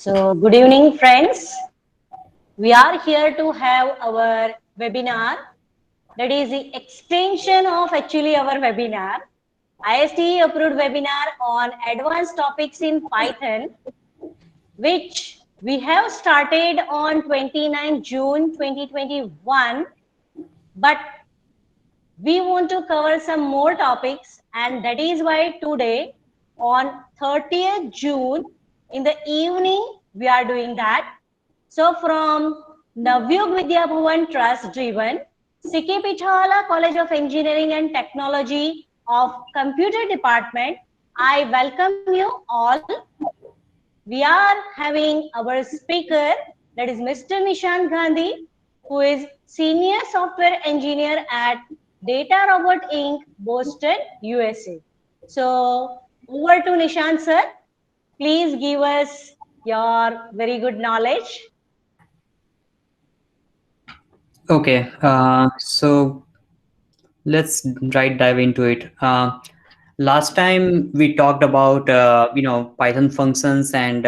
Good evening, friends. We are here to have our webinar. That is the extension of actually our webinar. ISTE approved webinar on advanced topics in Python, which we have started on 29 June 2021. But we want to cover some more topics, and that is why today on 30th June in the evening we are doing that. So from Navyug Vidya Bhuvan Trust driven Siki Pithala College of Engineering and Technology of Computer Department, I welcome you all. We are having our speaker, that is Mr. Nishant Gandhi, who is Senior Software Engineer at Data Robot Inc., Boston, USA. So, over to Nishant sir. Please give us your very good knowledge. Okay, so let's right dive into it. Last time we talked about Python functions and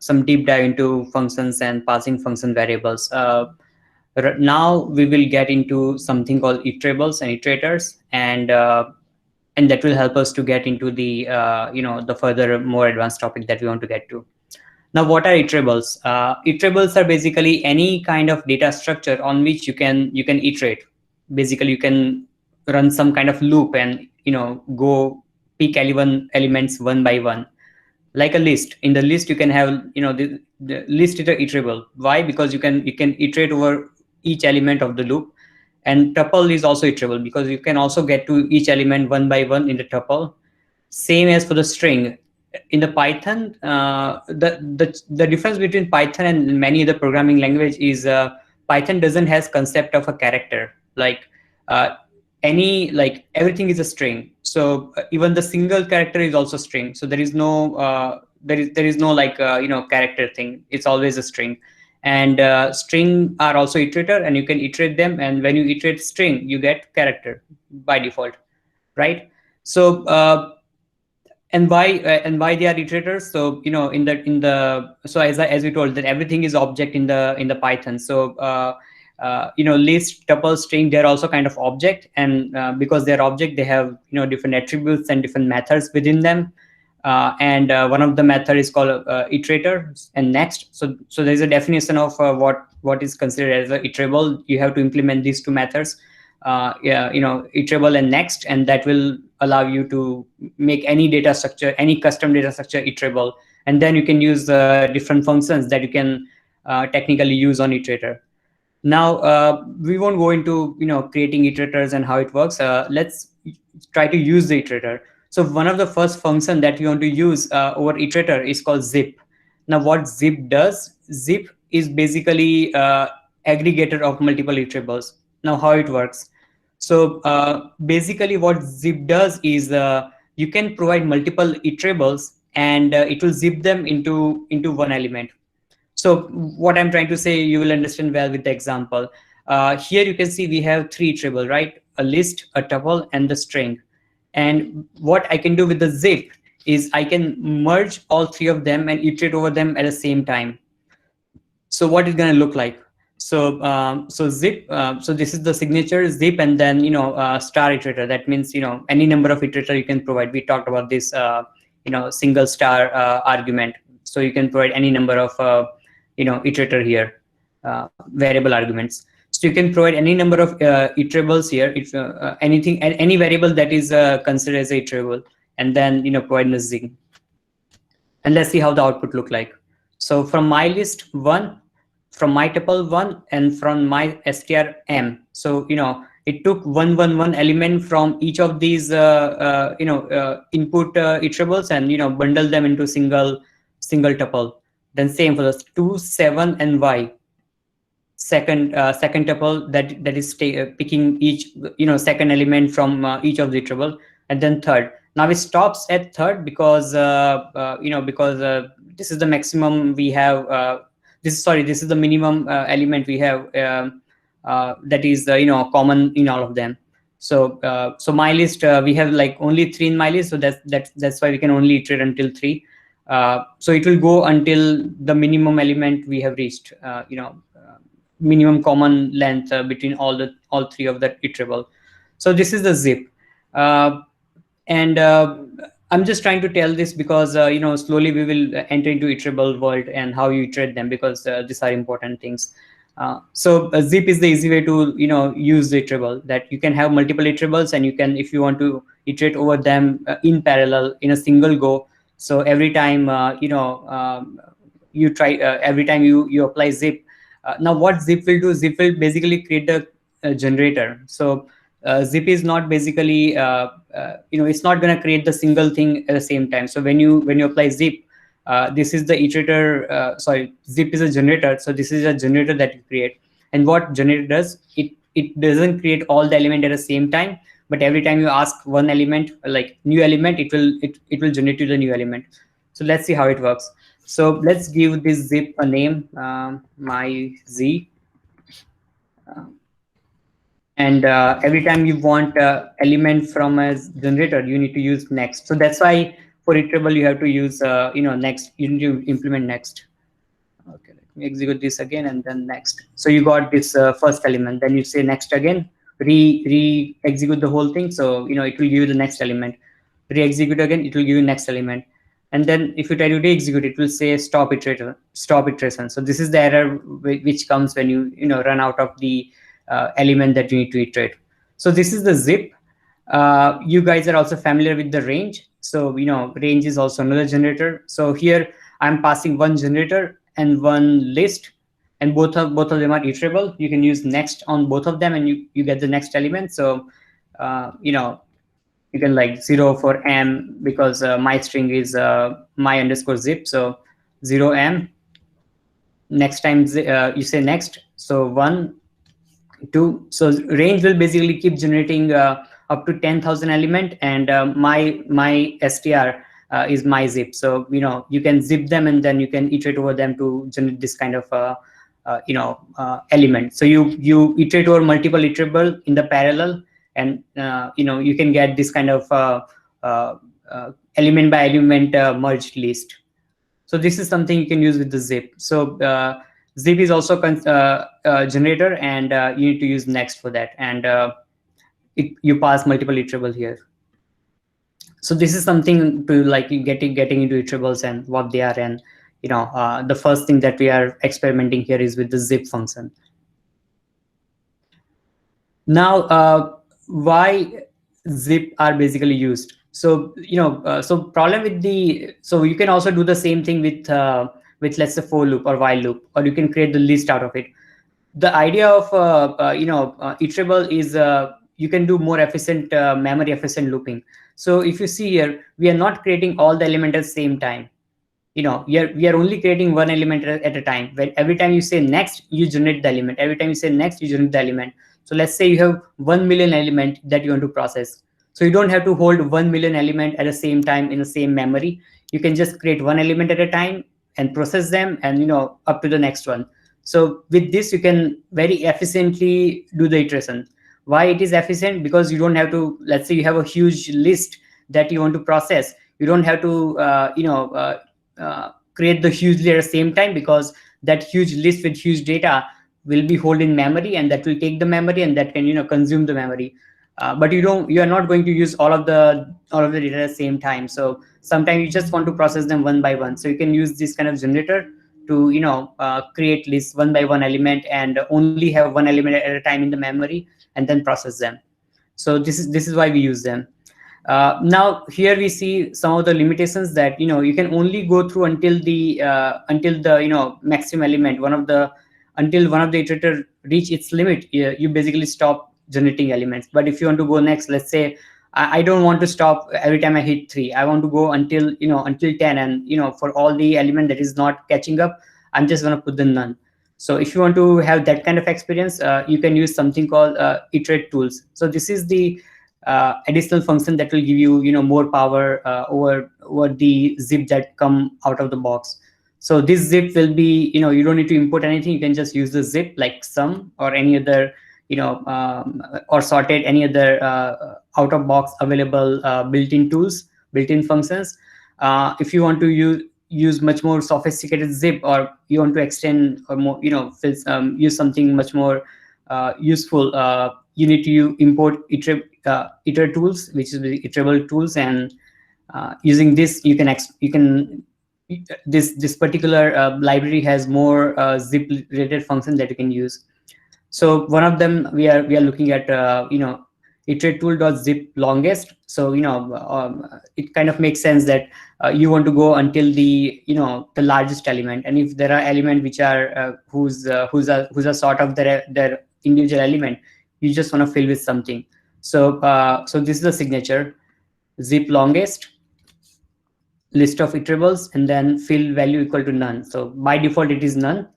some deep dive into functions and passing function variables. Now we will get into something called iterables and iterators, and that will help us to get into the the further more advanced topic that we want to get to. Now, what are iterables? Iterables are basically any kind of data structure on which you can iterate. Basically, you can run some kind of loop and go pick elements one by one, like a list. In the list, you can have the list is iterable. Why? Because you can iterate over each element of the loop, and tuple is also iterable because you can also get to each element one by one in the tuple. Same as for the string. In the Python, the difference between Python and many other programming language is Python doesn't has concept of a character. Uh, everything is a string. So even the single character is also string. So there is no there is no character thing. It's always a string. And string are also iterator, and you can iterate them. And when you iterate string, you get character by default, right? So and why they are iterators. So so as we told that everything is object in the Python. So list, tuple, string, they're also kind of object, and because they're object, they have different attributes and different methods within them. And one of the method is called iterator and next. So there's a definition of what is considered as a iterable. You have to implement these two methods, iterable and next, and that will allow you to make any data structure, any custom data structure iterable. And then you can use different functions that you can technically use on iterator. Now we won't go into creating iterators and how it works. Let's try to use the iterator. So one of the first function that we want to use over iterator is called zip. Now what zip does? Zip is basically aggregator of multiple iterables. Now how it works? So basically what zip does is you can provide multiple iterables, and it will zip them into one element. So what I'm trying to say, you will understand well with the example. Here you can see we have three iterable, right? A list, a tuple, and the string. And what I can do with the zip is I can merge all three of them and iterate over them at the same time. So what is going to look like? So zip. So this is the signature zip, and then star iterator. That means any number of iterator you can provide. We talked about this single star argument. So you can provide any number of iterator here, variable arguments. So you can provide any number of iterables here. If any variable that is considered as a iterable, and then provide the zip. And let's see how the output look like. So from my list 1, from my tuple 1, and from my str m. So it took one element from each of these input iterables and bundle them into single tuple. Then same for the 2, 7, and y. Second tuple that is picking each second element from each of the iterable, and then third. Now it stops at third because this is the maximum we have. This is the minimum element we have that is common in all of them. So so my list we have like only 3 in my list, so that's why we can only iterate until 3. So it will go until the minimum element we have reached, minimum common length between all three of that iterable. So this is the zip. And I'm just trying to tell this because slowly we will enter into iterable world and how you iterate them, because these are important things. So zip is the easy way to use the iterable, that you can have multiple iterables, and you can, if you want to iterate over them in parallel in a single go. So every time you try, every time you apply zip. Now what zip will do, zip will basically create a generator. So zip is not basically it's not going to create the single thing at the same time. So when you apply zip, this is the iterator, sorry, zip is a generator. So this is a generator that you create. And what generator does, it doesn't create all the element at the same time, but every time you ask one element, like new element, it will generate you the new element. So let's see how it works. So let's give this zip a name, my z. And every time you want element from a generator, you need to use next. So that's why for iterable you have to use next. You need to implement next. Okay, let me execute this again, and then next. So you got this first element, then you say next again, re execute the whole thing. So it will give you the next element. Re execute again, it will give you next element. And then if you try to re-execute, it will say stop iteration. So this is the error which comes when you run out of the element that you need to iterate. So this is the zip. You guys are also familiar with the range. So range is also another generator. So here I'm passing one generator and one list, and both of them are iterable. You can use next on both of them, and you get the next element. So you can like 0 for m, because my string is my underscore zip. So 0m. Next time you say next. So 1, 2. So range will basically keep generating up to 10,000 element, and my str is my zip. So you can zip them, and then you can iterate over them to generate this kind of element. So you iterate over multiple iterable in the parallel, and you can get this kind of element by element merged list. So this is something you can use with the zip. So zip is also generator, and you need to use next for that, and you pass multiple iterable here. So this is something to like getting into iterables and what they are. And the first thing that we are experimenting here is with the zip function. Now why zip are basically used. So so problem with the, so you can also do the same thing with let's say for loop or while loop, or you can create the list out of it. The idea of iterable is you can do more efficient memory efficient looping. So if you see here, we are not creating all the elements at the same time. We are only creating one element at a time. When every time you say next, you generate the element. Every time you say next, you generate the element. So let's say you have 1 million element that you want to process. So you don't have to hold 1 million element at the same time in the same memory. You can just create one element at a time and process them, and up to the next one. So with this, you can very efficiently do the iteration. Why it is efficient? Because you don't have to, let's say you have a huge list that you want to process. You don't have to create the huge layer at the same time, because that huge list with huge data will be held in memory, and that will take the memory, and that can consume the memory. But you are not going to use all of the data at the same time. So sometimes you just want to process them one by one. So you can use this kind of generator to create lists one by one element, and only have one element at a time in the memory, and then process them. So this is why we use them. Now here we see some of the limitations, that you can only go through until the maximum element, until one of the iterator reach its limit. You basically stop generating elements. But if you want to go next, let's say I don't want to stop every time I hit 3. I want to go until 10, and for all the element that is not catching up, I'm just going to put the none. So if you want to have that kind of experience, you can use something called iterate tools. So this is the additional function that will give you more power over the zip that come out of the box. So this zip will be, you don't need to import anything. You can just use the zip like sum or any other, or sorted, any other out of box available built-in tools, built-in functions. If you want to use use much more sophisticated zip, or you want to extend or more, use something much more useful, you need to import iter tools, which is the iterable tools. And using this, this particular library has more zip related functions that you can use. So one of them we are looking at iterate tool.zip longest. So it kind of makes sense that you want to go until the largest element, and if there are elements which are who's a sort of their individual element, you just want to fill with something. So this is the signature, zip longest, list of iterables, and then fill value equal to none. So by default it is none.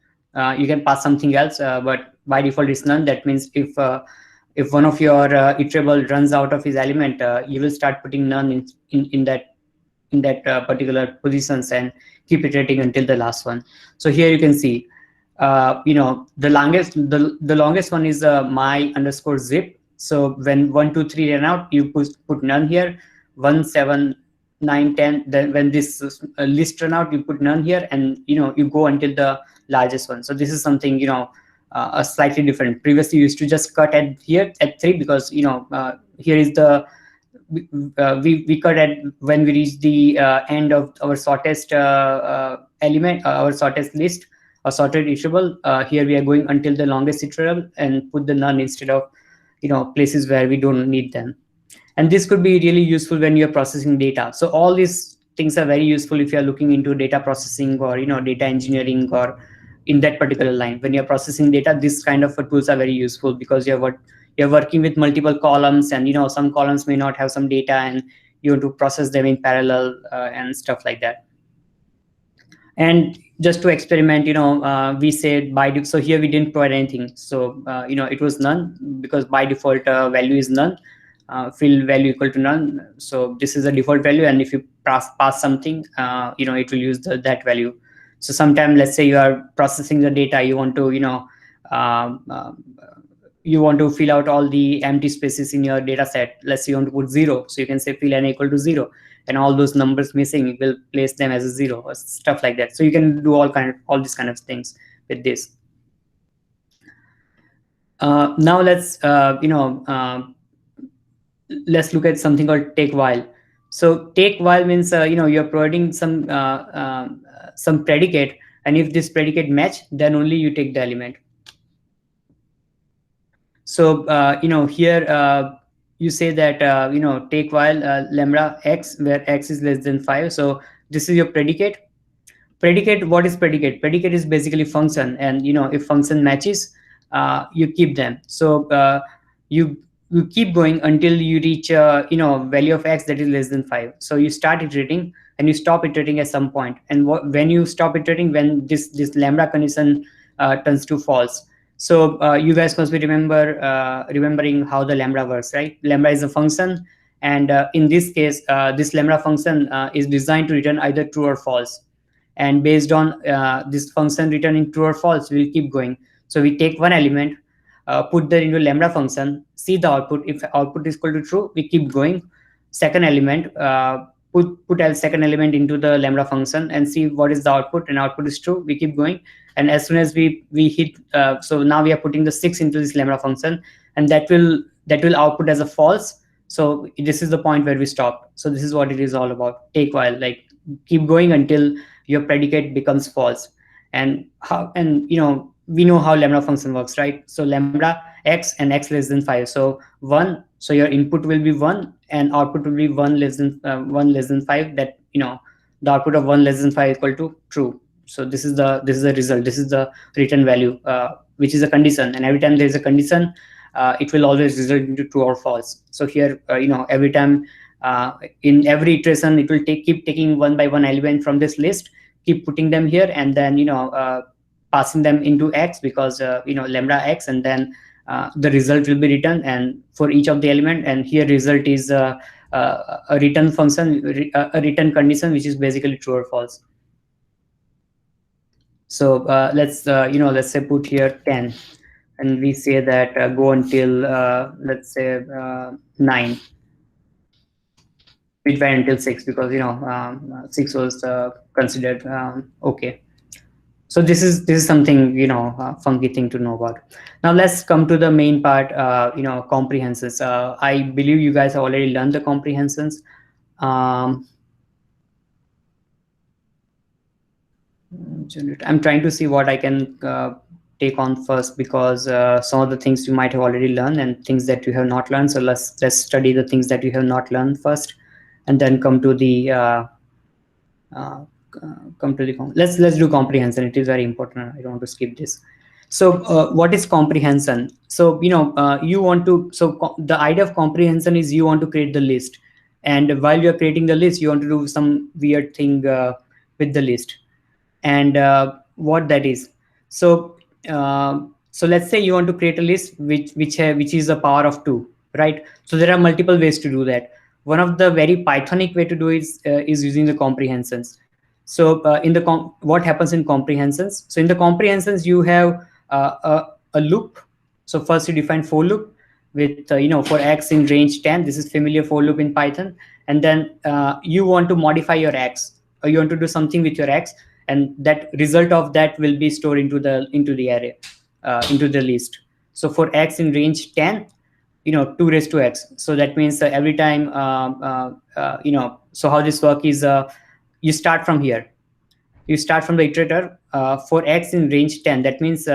You can pass something else, but by default it's none. That means if one of your iterable runs out of his element, you will start putting none in that particular positions, and keep iterating until the last one. So here you can see the longest one is my underscore zip. So when 1 2 3 ran out, you put none here. 1 7 9 10, then when this list run out, you put none here, and you go until the largest one. So this is something a slightly different. Previously you used to just cut at here at 3, because here is the we cut at when we reach the end of our shortest element, our shortest list, or sorted iterable. Here we are going until the longest iterable and put the none instead of places where we don't need them. And this could be really useful when you're processing data. So all these things are very useful if you're looking into data processing, or data engineering, or in that particular line. When you're processing data, this kind of tools are very useful, because you're working with multiple columns, and some columns may not have some data, and you want to process them in parallel, and stuff like that. And just to experiment, we said so here we didn't provide anything. So it was none, because by default value is none. Fill value equal to none. So this is the default value, and if you pass something, it will use that value. So sometime, let's say you are processing the data, you want to fill out all the empty spaces in your data set. Let's say you want to put 0, so you can say fill n equal to 0, and all those numbers missing, you will place them as a 0, or stuff like that. So you can do all these kind of things with this. Now let's let's look at something called take while. So take while means you're providing some predicate, and if this predicate match, then only you take the element. So here you say that take while lambda x, where x is less than 5. So this is your predicate. What is predicate? Predicate is basically function, and if function matches, you keep them. So you keep going until you reach value of x that is less than 5. So you start iterating, and you stop iterating at some point. And when you stop iterating, when this lambda condition turns to false. So you guys must be remembering how the lambda works, right? Lambda is a function, and in this case, this lambda function is designed to return either true or false. And based on this function returning true or false, we'll keep going. So we take one element, put that into lambda function, see the output. If output is equal to true, we keep going. Second element, put a second element into the lambda function and see what is the output, and output is true, we keep going. And as soon as we hit, so now we are putting the 6 into this lambda function, and that will output as a false. So this is the point where we stop. So this is what it is all about. Take while, like keep going until your predicate becomes false. And we know how lambda function works, right? So lambda x and x less than 5. So 1. So your input will be 1, and output will be 1 less than 5. That the output of 1 less than 5 equal to true. So this is the result. This is the return value, which is a condition. And every time there is a condition, it will always result into true or false. So here, every time in every iteration, it will keep taking one by one element from this list, keep putting them here, and then passing them into x, because lambda x, and then the result will be returned, and for each of the element. And here result is a return function, a return condition, which is basically true or false. So let's say put here 10, and we say that go until let's say 9. it went until 6 because 6 was considered okay. So this is something funky thing to know about. Now let's come to the main part. Comprehensions. I believe you guys have already learned the comprehensions. I'm trying to see what I can take on first, because some of the things you might have already learned and things that you have not learned. So let's study the things that you have not learned first, and then come to the let's do comprehension. It is very important. I don't want to skip this. So what is comprehension? So you want to, the idea of comprehension is you want to create the list, and while you're creating the list, you want to do some weird thing with the list. And what that is, so let's say you want to create a list which is a power of 2, right? So there are multiple ways to do that. One of the very Pythonic way to do is using the comprehensions. So what happens in comprehensions? So in the comprehensions you have a loop. So first you define for loop with for x in range 10. This is familiar for loop in Python. And then you want to modify your x, or you want to do something with your x, and that result of that will be stored into the array, into the list. So for x in range 10, 2 raised to x. So that means every time so how this work is, you start from here. You start from the iterator for x in range 10. That means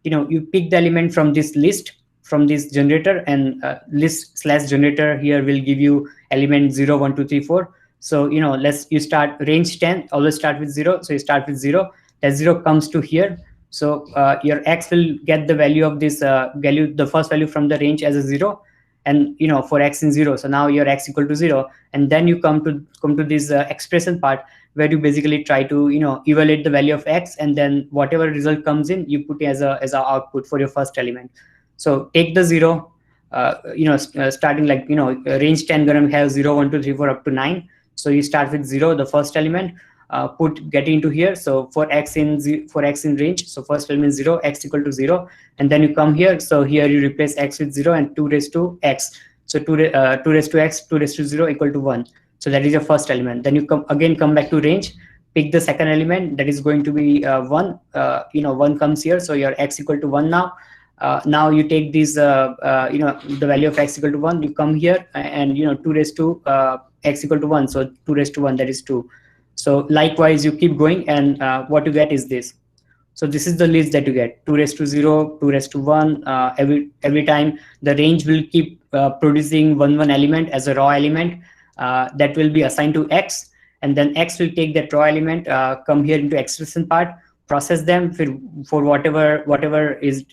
you pick the element from this list, from this generator, and list / generator here will give you element 0 1 2 3 4. So you start range 10, always start with 0. So you start with 0. That 0 comes to here. So your x will get the value of this value, the first value from the range, as a 0, and for x in 0. So now your x equal to 0, and then you come to this expression part, where you basically try to evaluate the value of x, and then whatever result comes in, you put as a output for your first element. So take the 0, starting like range 10 gonna have 0 1 2 3 4 up to 9. So you start with 0, the first element, get into here. So for x in range, so first element 0, x equal to 0, and then you come here. So here you replace x with 0 and 2 raised to x. So 2 raised to x, 2 raised to 0 equal to 1. So that is your first element. Then you come back to range, pick the second element, that is going to be 1. 1 comes here, so your x equal to 1 now. Now you take this the value of x equal to 1, you come here, and 2 raised to x equal to 1, so 2 raised to 1, that is 2. So likewise you keep going, and what you get is this. So this is the list that you get: 2 raised to 0, 2 raised to 1. Every time the range will keep producing one element as a raw element that will be assigned to x, and then x will take that raw element, come here into expression part, process them for whatever is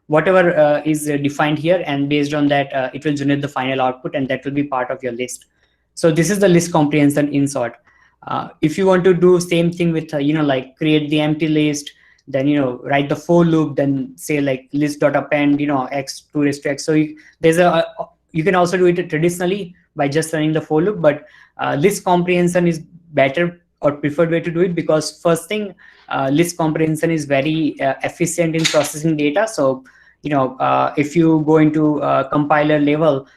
whatever is defined here, and based on that it will generate the final output, and that will be part of your list. So this is the list comprehension in short. If you want to do same thing with like create the empty list, then write the for loop, then say like list.append x 2 raised to x. So you can also do it traditionally by just running the for loop, but list comprehension is better or preferred way to do it, because first thing, list comprehension is very efficient in processing data. So if you go into compiler level,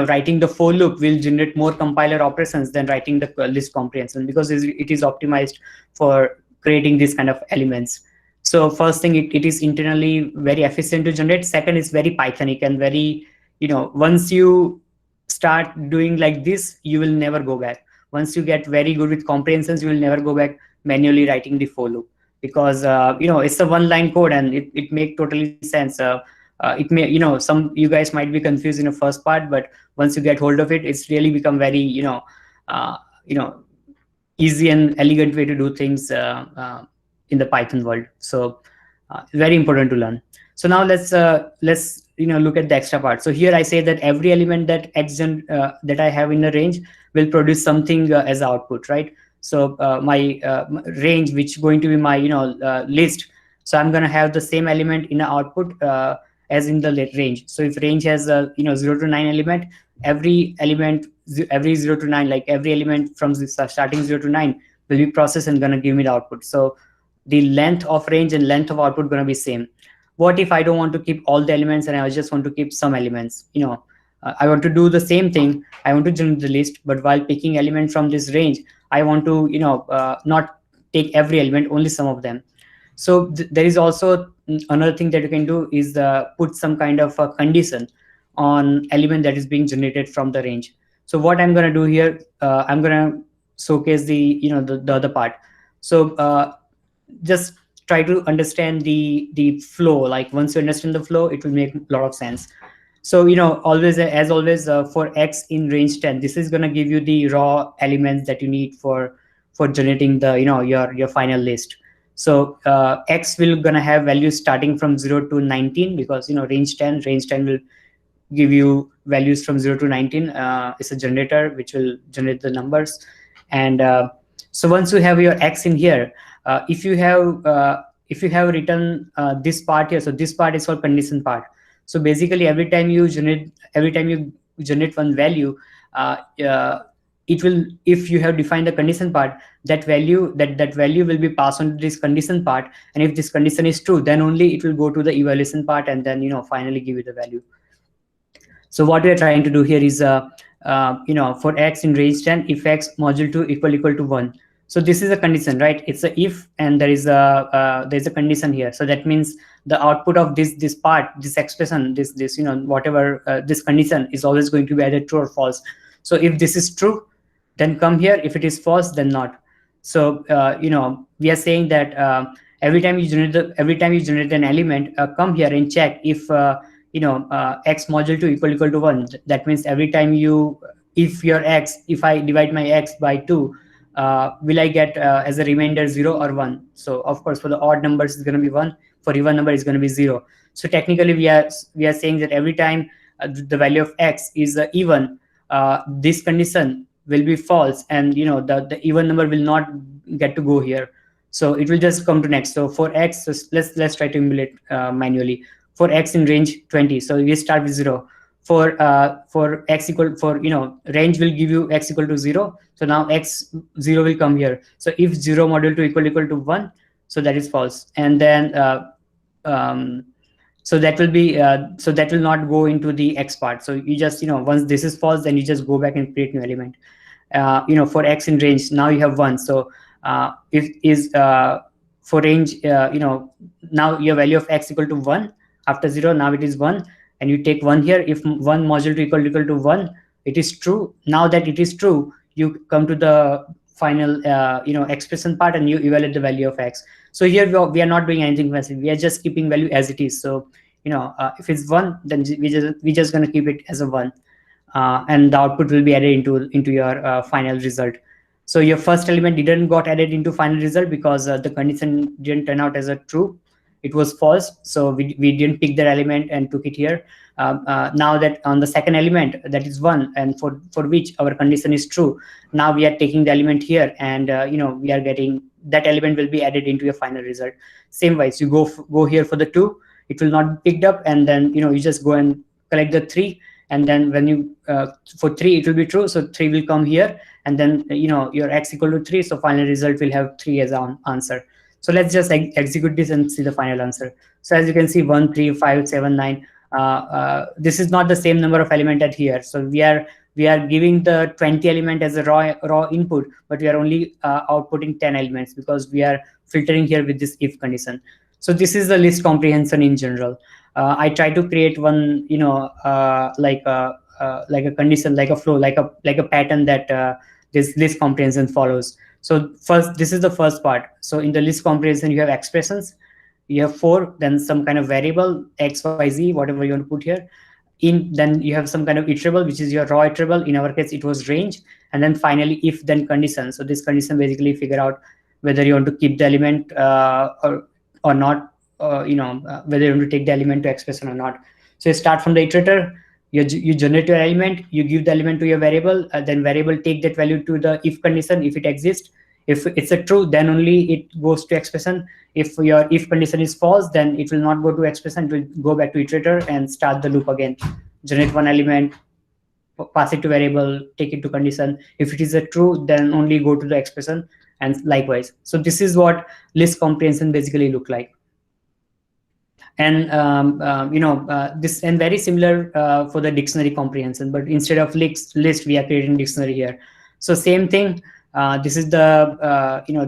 writing the for loop will generate more compiler operations than writing the list comprehension, because it is optimized for creating these kind of elements. So first thing, it is internally very efficient to generate. Second, is very Pythonic, and very once you start doing like this, you will never go back. Once you get very good with comprehensions, you will never go back manually writing the for loop, because it's a one-line code, and it make totally sense. It may some you guys might be confused in the first part, but once you get hold of it, it's really become very easy and elegant way to do things in the Python world. So very important to learn. So now let's look at the extra part. So here I say that every element that that I have in the range will produce something as output, right? So my range, which is going to be my list. So I'm going to have the same element in the output as in the range. So if range has 0 to 9 element, every 0 to 9, like every element from the starting 0 to 9 will be processed and going to give me the output. So the length of range and length of output going to be same. What if I don't want to keep all the elements and I just want to keep some elements? I want to do the same thing. I want to generate the list, but while picking element from this range, I want to not take every element, only some of them. So there is also another thing that you can do is put some kind of a condition on element that is being generated from the range. So what I'm going to do here, I'm going to showcase the other part. So just try to understand the flow. Like once you understand the flow, it will make a lot of sense. So always, as always, for X in range 10, this is going to give you the raw elements that you need for generating the your final list. So X will gonna have values starting from 0 to 19, because range 10 will give you values from 0 to 19. It's a generator which will generate the numbers. And so once you have your X in here, if you have written this part here, so this part is called condition part. So basically every time you generate one value, it will, if you have defined the condition part, that value will be passed on to this condition part, and if this condition is true, then only it will go to the evaluation part, and then finally give you the value. So what we are trying to do here is for X in range 10, if X modulo 2 equal to 1. So this is a condition, right? It's a if, and there's a condition here. So that means the output of this part, this expression, this whatever this condition is always going to be either true or false. So if this is true, then come here. If it is false, then not. So we are saying that every time you generate an element, come here and check if X modulo 2 equal to 1. That means every time if I divide my X by 2, will I get as a remainder 0 or 1? So of course for the odd numbers it's going to be 1, for even number it's going to be 0. So technically we are saying that every time the value of X is even, this condition will be false, and the even number will not get to go here, so it will just come to next. So for X, so let's try to emulate manually. For X in range 20, so we start with 0. For X equal, range will give you X equal to 0. So now X 0 will come here. So if 0 modulo 2 equal to 1, so that is false. And then so that will be so that will not go into the X part. So you just once this is false, then you just go back and create new element. For X in range, now you have 1. So if is for range, now your value of X equal to 1. After 0, now it is 1, and you take 1 here. If 1 modulo 2 equal to 1, it is true. Now that it is true, you come to the final expression part, and you evaluate the value of X. So here we are not doing anything fancy. We are just keeping value as it is. So if it's 1, then we just gonna keep it as a 1, and the output will be added into your final result. So your first element didn't got added into final result because the condition didn't turn out as a true. It was false, so we didn't pick that element and took it here. Now that on the second element, that is 1, and for which our condition is true, now we are taking the element here, and we are getting that element will be added into your final result. Same wise, you go here for the 2, it will not be picked up, and then you just go and collect the 3, and then when you for 3 it will be true, so 3 will come here, and then your X equal to 3, so final result will have 3 as an answer. So let's just execute this and see the final answer. So as you can see, 1, 3, 5, 7, 9. This is not the same number of element at here. So we are giving the 20 element as a raw input, but we are only outputting 10 elements because we are filtering here with this if condition. So this is the list comprehension in general. I try to create one, like a condition, like a flow, like a pattern that this list comprehension follows. So first, this is the first part. So in the list comprehension, you have expressions, you have 4, then some kind of variable, X, Y, Z, whatever you want to put here. Then you have some kind of iterable, which is your raw iterable. In our case, it was range. And then finally, if then condition. So this condition basically figure out whether you want to keep the element or not, whether you want to take the element to expression or not. So you start from the iterator. You generate your element, you give the element to your variable, then variable take that value to the if condition if it exists. If it's a true, then only it goes to expression. If your if condition is false, then it will not go to expression, it will go back to iterator and start the loop again. Generate one element, pass it to variable, take it to condition. If it is a true, then only go to the expression, and likewise. So this is what list comprehension basically look like. And this, and very similar for the dictionary comprehension, but instead of list we are creating dictionary here. So same thing. This is the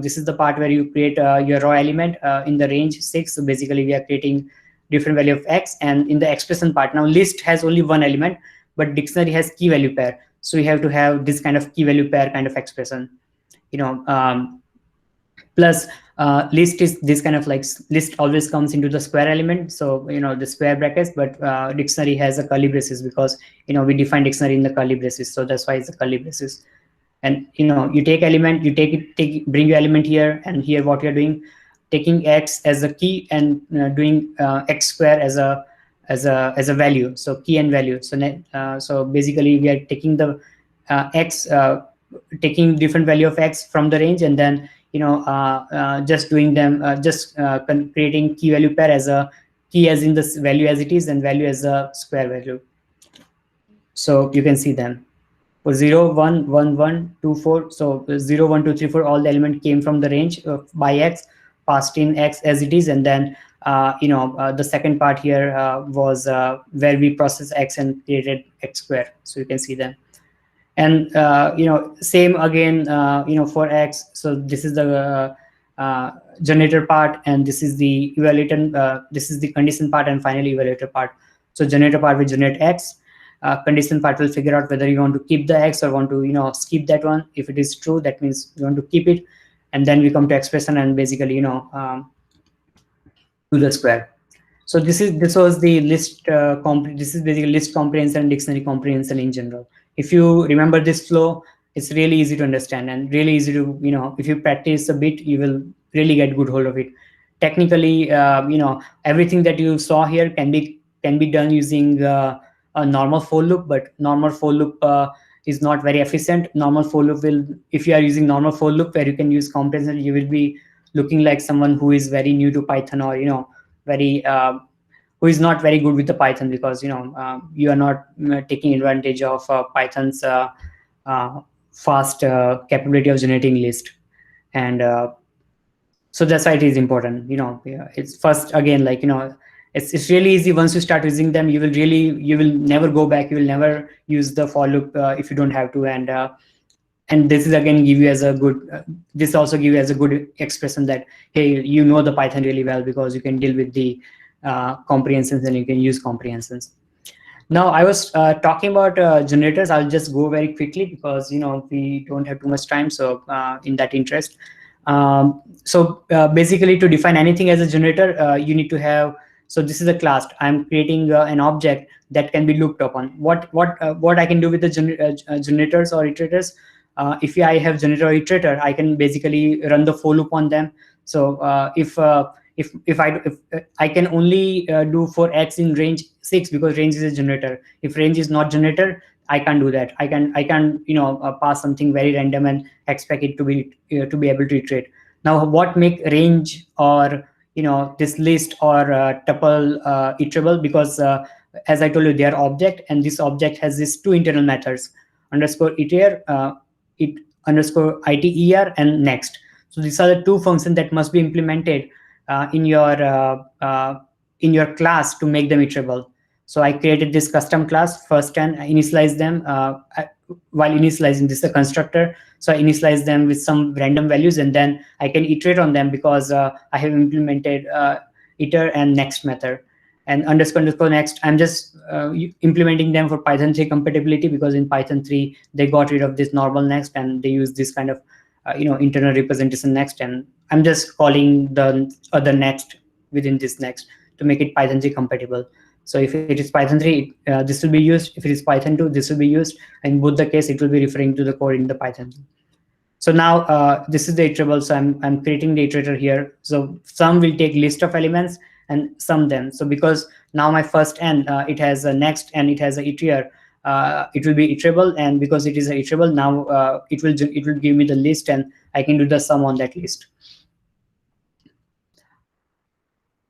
this is the part where you create your raw element in the range 6. So basically we are creating different value of x. And in the expression part, now list has only one element, but dictionary has key value pair, so you have to have this kind of key value pair kind of expression. Plus list is this kind of like, list always comes into the square element, so the square brackets, but dictionary has a curly braces, because we define dictionary in the curly braces, so that's why it's a curly braces. And you take element, you bring your element here, and here what you're doing, taking x as a key, and doing x square as a value, so key and value. So basically we are taking the x, taking different value of x from the range, and then just doing them, creating key value pair as a key as in this value as it is, and value as a square value. So you can see them for 0 1 1 1 2 4. So 0 1 2 3 4, all the element came from the range by x, passed in x as it is, and then the second part here was where we process x and created x square, so you can see them. And same again for x. So this is the generator part, and this is the evaluator, this is the condition part, and finally evaluator part. So generator part will generate x, condition part will figure out whether you want to keep the x or want to skip that one. If it is true, that means you want to keep it, and then we come to expression and basically do the square. So this was the list this is basically list comprehension and dictionary comprehension in general. If you remember this flow, it's really easy to understand and really easy to, if you practice a bit, you will really get good hold of it. Technically, everything that you saw here can be done using a normal for loop, but normal for loop is not very efficient. Normal for loop will, if you are using normal for loop where you can use comprehension, you will be looking like someone who is very new to Python, or very who is not very good with the Python, because you are not taking advantage of Python's fast capability of generating list. And so that's why it is important. It's first, again, like it's really easy. Once you start using them, you will never go back. You will never use the for loop if you don't have to. And this is again give you as a good this also give you as a good expression that, hey, the Python really well, because you can deal with the comprehensions, and you can use comprehensions. Now I was talking about generators. I'll just go very quickly because we don't have too much time, so in that interest. So basically, to define anything as a generator, you need to have, so this is a class. I'm creating an object that can be looked upon. What I can do with the generators or iterators, if I have generator or iterator, I can basically run the for loop on them. So if I can only do for x in range 6, because range is a generator. If range is not generator, I can't do that. I can pass something very random and expect it to be able to iterate. Now, what make range or this list or tuple iterable? Because as I told you, they are object, and this object has these two internal methods, underscore iter, it underscore iter, and next. So these are the two functions that must be implemented in your class to make them iterable. So I created this custom class first, and I initialize them. While initializing, this is a constructor, so I initialize them with some random values, and then I can iterate on them because I have implemented iter and next method. And underscore next, I'm just implementing them for Python 3 compatibility, because in Python 3 they got rid of this normal next and they use this kind of internal representation next, and I'm just calling the other next within this next to make it Python 3 compatible. So if it is Python 3, this will be used. If it is Python 2, this will be used. In both the case, it will be referring to the code in the Python. So now this is the iterable. So I'm creating the iterator here. So some will take list of elements and sum them. So because now my first n, it has a next and it has a iter, it will be iterable, and because it is a iterable, now it will give me the list, and I can do the sum on that list.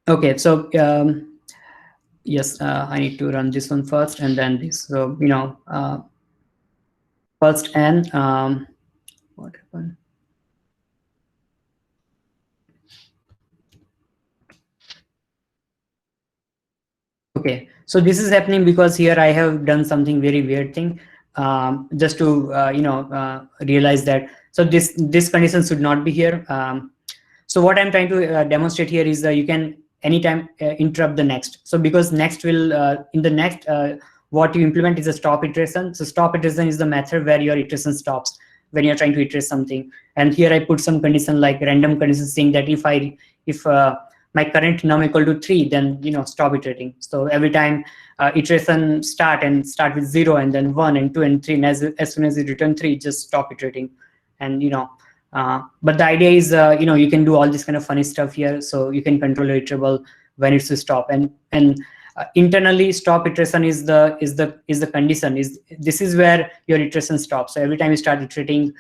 Okay, so yes, I need to run this one first, and then this. So first n, what happened? Okay, so this is happening because here I have done something very weird thing, just to realize that. So this condition should not be here. So what I'm trying to demonstrate here is you can anytime interrupt the next. So because next will in the next what you implement is a stop iteration. So stop iteration is the method where your iteration stops when you're trying to iterate something. And here I put some condition like random condition saying that if my current num equal to 3, then stop iterating. So every time iteration start with 0 and then 1 and 2 and 3, and as soon as you return 3, just stop iterating. And but the idea is you can do all this kind of funny stuff here. So you can control your iterable when it's to stop, and internally stop iteration is the condition. This is where your iteration stops. So every time you start iterating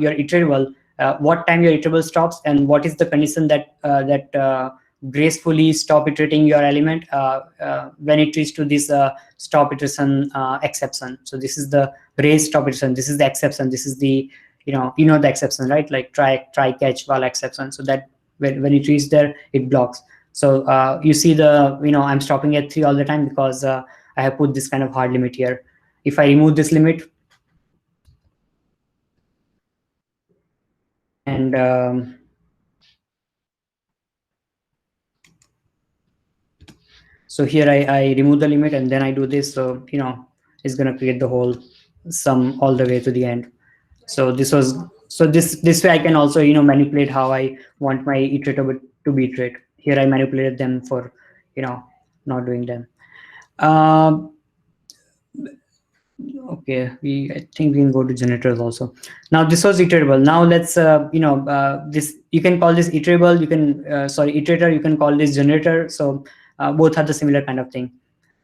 your iterable, what time your iterable stops, and what is the condition that gracefully stop iterating your element when it reaches to this stop iteration exception. So this is the raise stop iteration, this is the exception, this is the the exception, right? Like try catch while exception. So that when it reaches there, it blocks. So you see I'm stopping at 3 all the time because I have put this kind of hard limit here. If I remove this limit and so here I remove the limit and then I do this, so it's going to create the whole sum all the way to the end. So this way I can also manipulate how I want my iterator to be iterate. Here I manipulated them for not doing them. Okay, I think we can go to generators also. Now this was iterable. Now let's this, you can call this iterable, you can sorry, iterator, you can call this generator. So both are the similar kind of thing.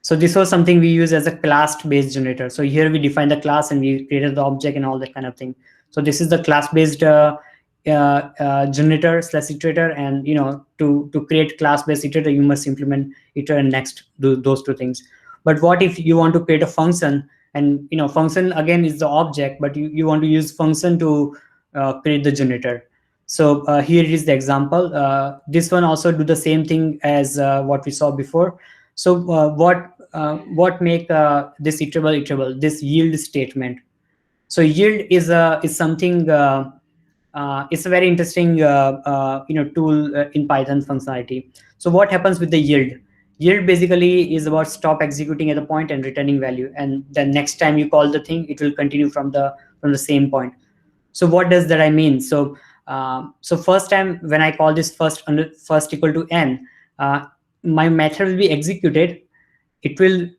So this was something we use as a class-based generator. So here we define the class and we created the object and all that kind of thing. So this is the class-based generator / iterator, and to create class-based iterator, you must implement iter and next, do those two things. But what if you want to create a function, and function again is the object, but you want to use function to create the generator. So here is the example. This one also do the same thing as what we saw before. So what make this iterable, this yield statement. So yield is something it's a very interesting tool in Python functionality. So what happens with the yield? Yield basically is about stop executing at a point and returning value, and then next time you call the thing, it will continue from the same point. So what does that I mean? So so first time when I call this first equal to n, my method will be executed. It will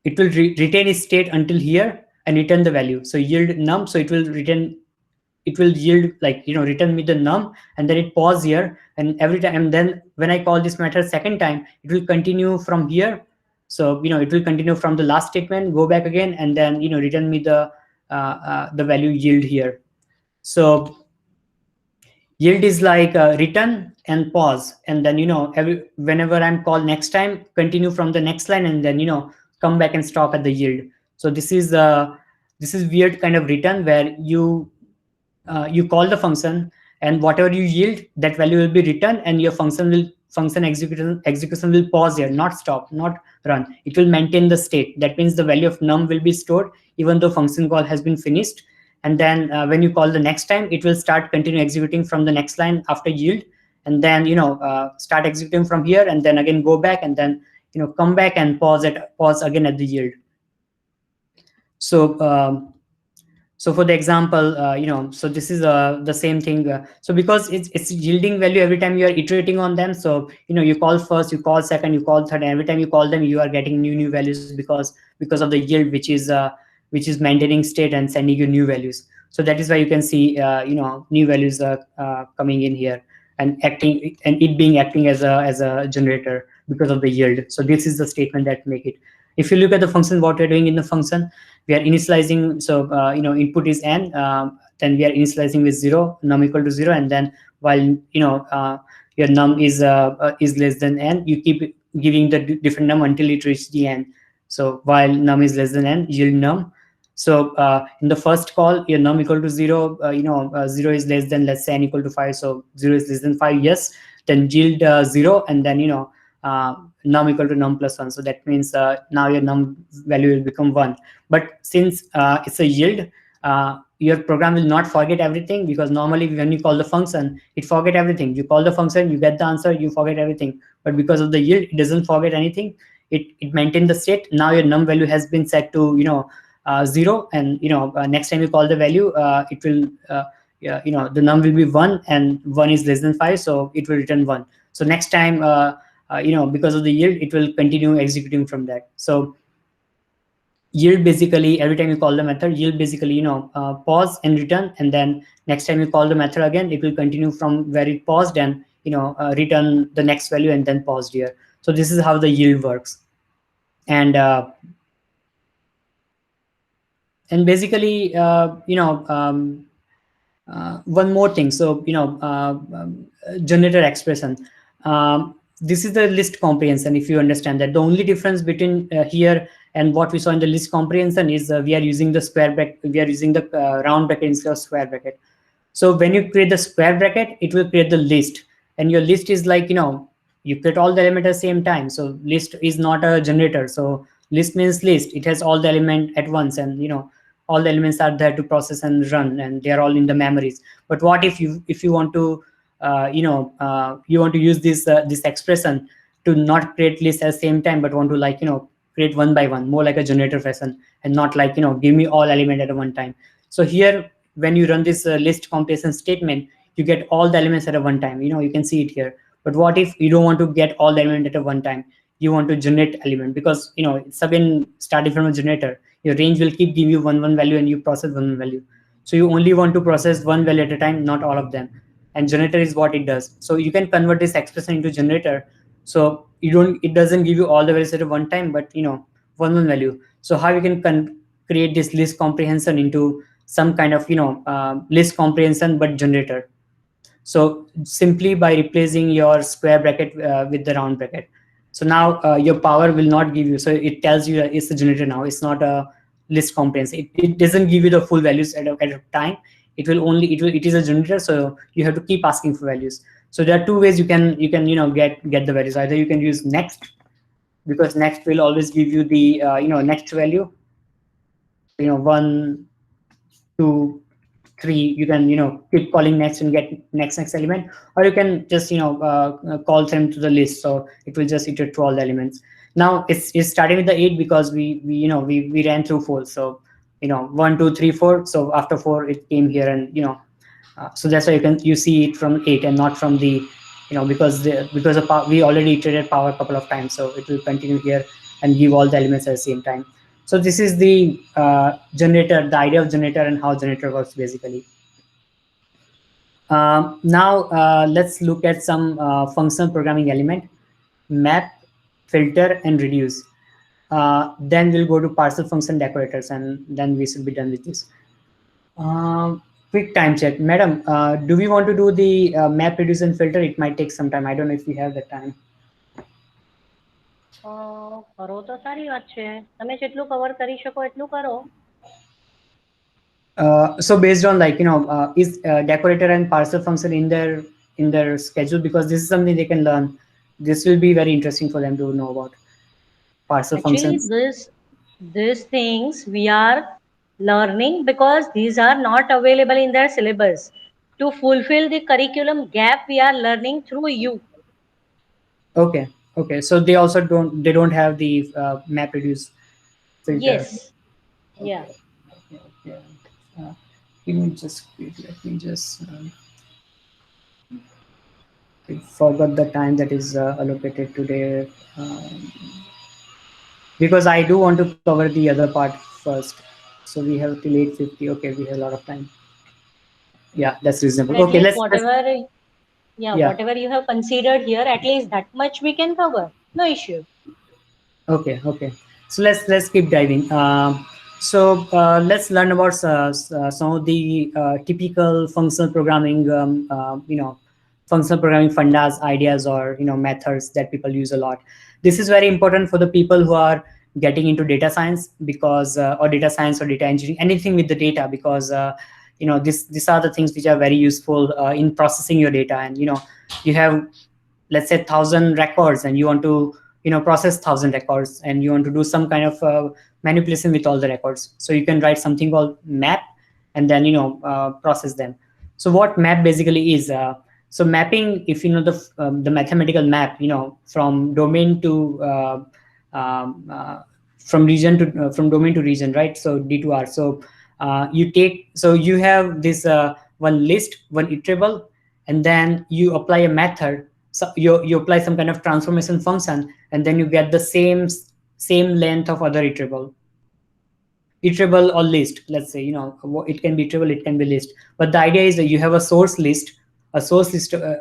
retain its state until here and return the value. So yield num. So it will yield, like return me the num, and then it pause here, and every time, and then when I call this method second time, it will continue from here. So it will continue from the last statement, go back again, and then return me the value yield here. So yield is like return and pause, and then whenever I'm called next time, continue from the next line, and then come back and stop at the yield. So this is weird kind of return where you call the function, and whatever you yield, that value will be returned, and your function execution will pause here, not stop, not run. It will maintain the state. That means the value of num will be stored even though function call has been finished. And then when you call the next time, it will start continue executing from the next line after yield, and then start executing from here, and then again go back, and then come back and pause again at the yield. So so for the example, so this is the same thing. So because it's yielding value every time you are iterating on them. So you call first, you call second, you call third, and every time you call them, you are getting new values because of the yield, which is maintaining state and sending you new values. So that is why you can see new values coming in here and acting, and it being acting as a generator because of the yield. So this is the statement that make it. If you look at the function, what we're doing in the function, we are initializing. So input is n, then we are initializing with 0, num equal to 0, and then while your num is less than n, you keep giving the different num until it reaches the n. So while num is less than n, yield num. So in the first call, your num equal to 0, 0 is less than, let's say, n equal to 5. So 0 is less than 5, yes. Then yield 0, and then num equal to num plus 1. So that means now your num value will become 1. But since it's a yield, your program will not forget everything, because normally when you call the function, it forget everything. You call the function, you get the answer, you forget everything. But because of the yield, it doesn't forget anything. It maintains the state. Now your num value has been set to 0, and next time you call the value, it will the num will be 1, and 1 is less than 5, so it will return 1. So next time, because of the yield, it will continue executing from that. So yield basically, every time you call the method, yield basically pause and return, and then next time you call the method again, it will continue from where it paused, and return the next value and then paused here. So this is how the yield works. And basically, one more thing. So generator expression. This is the list comprehension. If you understand that, the only difference between here and what we saw in the list comprehension is we are using the square bracket. We are using the round bracket instead of square bracket. So when you create the square bracket, it will create the list, and your list is like you create all the elements at the same time. So list is not a generator. So list means list. It has all the element at once, and all the elements are there to process and run, and they are all in the memories. But what if you want to you want to use this expression to not create lists at the same time, but want to create one by one, more like a generator fashion, and not give me all element at one time. So here, when you run this list comparison statement, you get all the elements at a one time. You can see it here. But what if you don't want to get all the element at a one time? You want to generate element, because it's again starting from a generator. Your range will keep giving you one value, and you process one value. So you only want to process one value at a time, not all of them. And generator is what it does. So you can convert this expression into generator. So it doesn't give you all the values at one time, but one value. So how you can create this list comprehension into some kind of list comprehension but generator? So simply by replacing your square bracket with the round bracket. So now your power will not give you. So it tells you that it's a generator now. It's not a list comprehension. It doesn't give you the full values at a time. It is a generator. So you have to keep asking for values. So there are two ways you can get the values. Either you can use next, because next will always give you the next value. 1, 2, 3. You can keep calling next and get next element, or you can just call them to the list. So it will just iterate through all the elements. Now it's starting with the 8 because we ran through 4. So 1, 2, 3, 4. So after 4 it came here, and so that's why you see it from 8 and not from the because we already iterated power a couple of times. So it will continue here and give all the elements at the same time. So this is the generator, the idea of generator and how generator works basically. Now let's look at some functional programming element: map, filter, and reduce. Then we'll go to parser function decorators, and then we should be done with this. Quick time check, madam. Do we want to do the map, reduce, and filter? It might take some time. I don't know if we have the time. કરો તો સારી વાત છે. તમે જેટલું cover કરી શકો એટલું કરો. So based on is decorator and parser function in their schedule, because this is something they can learn. This will be very interesting for them to know about parser functions. These things we are learning because these are not available in their syllabus. To fulfill the curriculum gap, we are learning through you. Okay. So they also don't have the map reduce filter. Yes. Yeah. Let me just I forgot the time that is allocated today, because I do want to cover the other part first. So we have till 8:50. Okay, we have a lot of time. Yeah, that's reasonable. Okay, whatever you have considered here, at least that much we can cover. No issue. Okay. So let's keep diving. So let's learn about some of the typical functional programming, functional programming fundas, ideas, or methods that people use a lot. This is very important for the people who are getting into data science, because or data science or data engineering, anything with the data, because these are the things which are very useful in processing your data. And you have let's say 1,000 records, and you want to process 1,000 records, and you want to do some kind of manipulation with all the records. So you can write something called map, and then process them. So what map basically is, so mapping, if you know the mathematical map, from domain to um, uh, from domain to region, right? So D to R. So you have this one list, one iterable, and then you apply a method. So you apply some kind of transformation function, and then you get the same length of other iterable or list. Let's say, it can be iterable, it can be list. But the idea is that you have a source list, a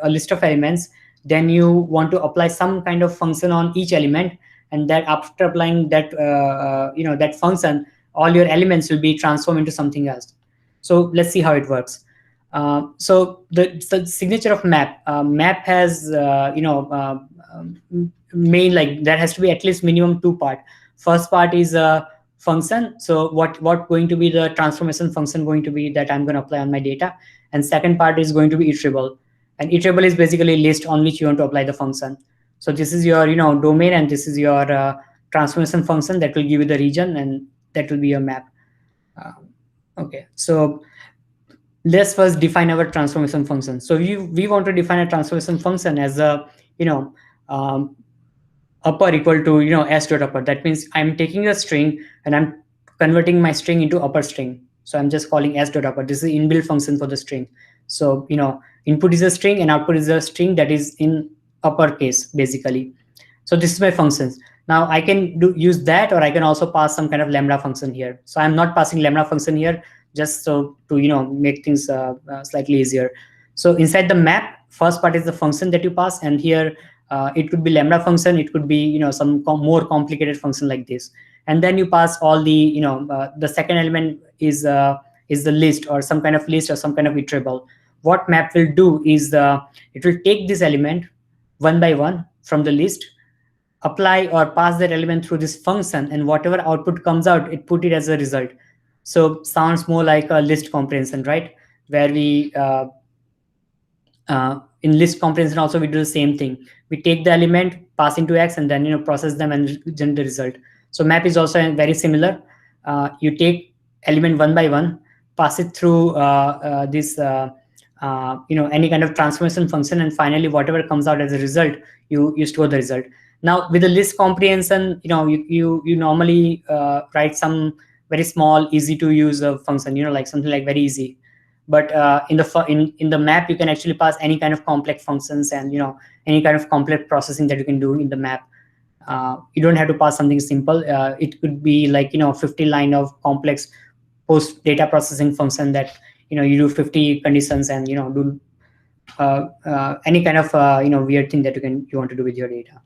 list of elements. Then you want to apply some kind of function on each element, and that after applying that function, all your elements will be transformed into something else. So let's see how it works. So the signature of map has main, like, there has to be at least minimum two part. First part is a function. So what going to be the transformation function going to be that I'm going to apply on my data. And second part is going to be iterable. And iterable is basically a list on which you want to apply the function. So this is your domain, and this is your transformation function that will give you the region, and that will be your map. Okay, so let's first define our transformation function. So we want to define a transformation function as a upper equal to s dot upper. That means I'm taking a string and I'm converting my string into upper string. So I'm just calling s dot upper. This is the inbuilt function for the string. So input is a string and output is a string that is in uppercase basically. So this is my functions. Now I can use that, or I can also pass some kind of lambda function here. So I'm not passing lambda function here, just so to make things slightly easier. So inside the map, first part is the function that you pass, and here it could be lambda function, it could be some more complicated function like this. And then you pass all the the second element is the list, or some kind of list, or some kind of iterable. What map will do is it will take this element one by one from the list, apply or pass that element through this function, and whatever output comes out, it put it as a result. So sounds more like a list comprehension, right? Where we in list comprehension also we do the same thing. We take the element, pass into X, and then process them and generate the result. So map is also very similar. You take element one by one, pass it through this any kind of transformation function, and finally whatever comes out as a result, you store the result. Now with the list comprehension, you normally write some very small, easy to use function, like something like very easy. But in the map, you can actually pass any kind of complex functions, and any kind of complex processing that you can do in the map. You don't have to pass something simple. It could be like 50 line of complex post data processing function that you do 50 conditions, and do any kind of weird thing that you want to do with your data.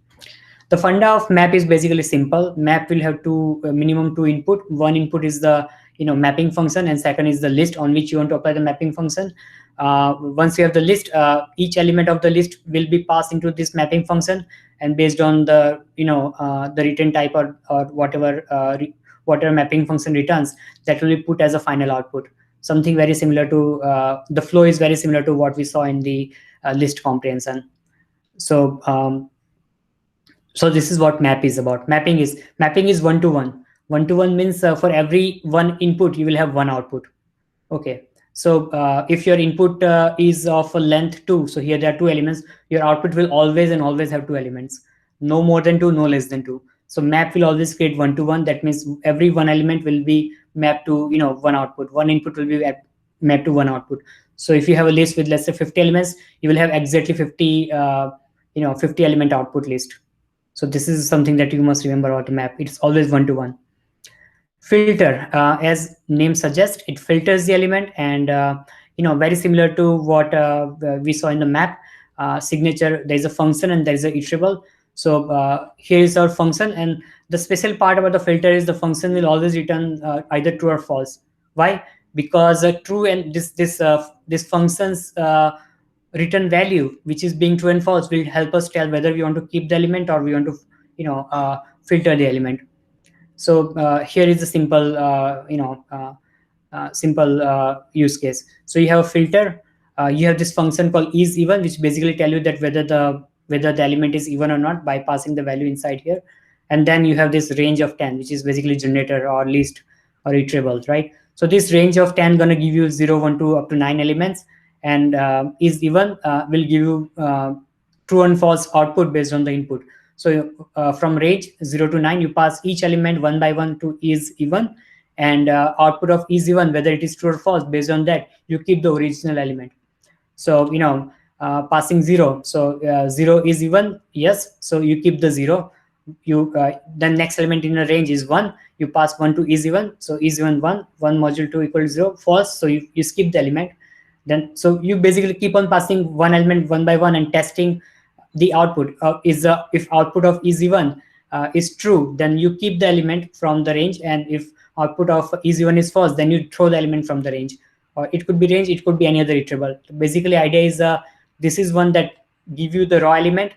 The funda of map is basically simple. Map will have minimum two input. One input is the mapping function, and second is the list on which you want to apply the mapping function. Once you have the list, each element of the list will be passed into this mapping function, and based on the the return type, or whatever mapping function returns, that will be put as a final output. Something very similar to the flow is very similar to what we saw in the list comprehension. So so this is what map is about. Mapping is one-to-one. One-to-one means for every one input, you will have one output. Okay. So if your input is of a length 2, so here there are 2 elements, your output will always have 2 elements. No more than 2, no less than 2. So map will always create one-to-one. That means every one element will be mapped to one output. One input will be mapped to one output. So if you have a list with, let's say, 50 elements, you will have exactly 50 50 element output list. So this is something that you must remember about the map. It's always one-to-one. Filter, as name suggests, it filters the element, and very similar to what we saw in the map signature. There is a function and there is a iterable. So here is our function, and the special part about the filter is the function will always return either true or false. Why? Because true and this function's return value, which is being true and false, will help us tell whether we want to keep the element or we want to filter the element. So here is a simple use case. So you have a filter. You have this function called isEven, which basically tell you that whether whether the element is even or not by passing the value inside here. And then you have this range of 10, which is basically generator or list or iterables, right? So this range of 10 gonna give you 0, 1, 2 up to 9 elements, and is even will give you true and false output based on the input. So from range 0 to 9, you pass each element one by one to is even, and output of is even, whether it is true or false, based on that you keep the original element. So passing 0, so 0 is even, yes, so you keep the 0. You the next element in a range is 1, you pass 1 to is even, so is even 1, 1 module 2 equals 0, false, so you skip the element. Then so you basically keep on passing one element one by one and testing the output. If output of is even is true, then you keep the element from the range, and if output of is even is false, then you throw the element from the range. Or it could be range, it could be any other iterable. Basically idea is this is one that give you the raw element.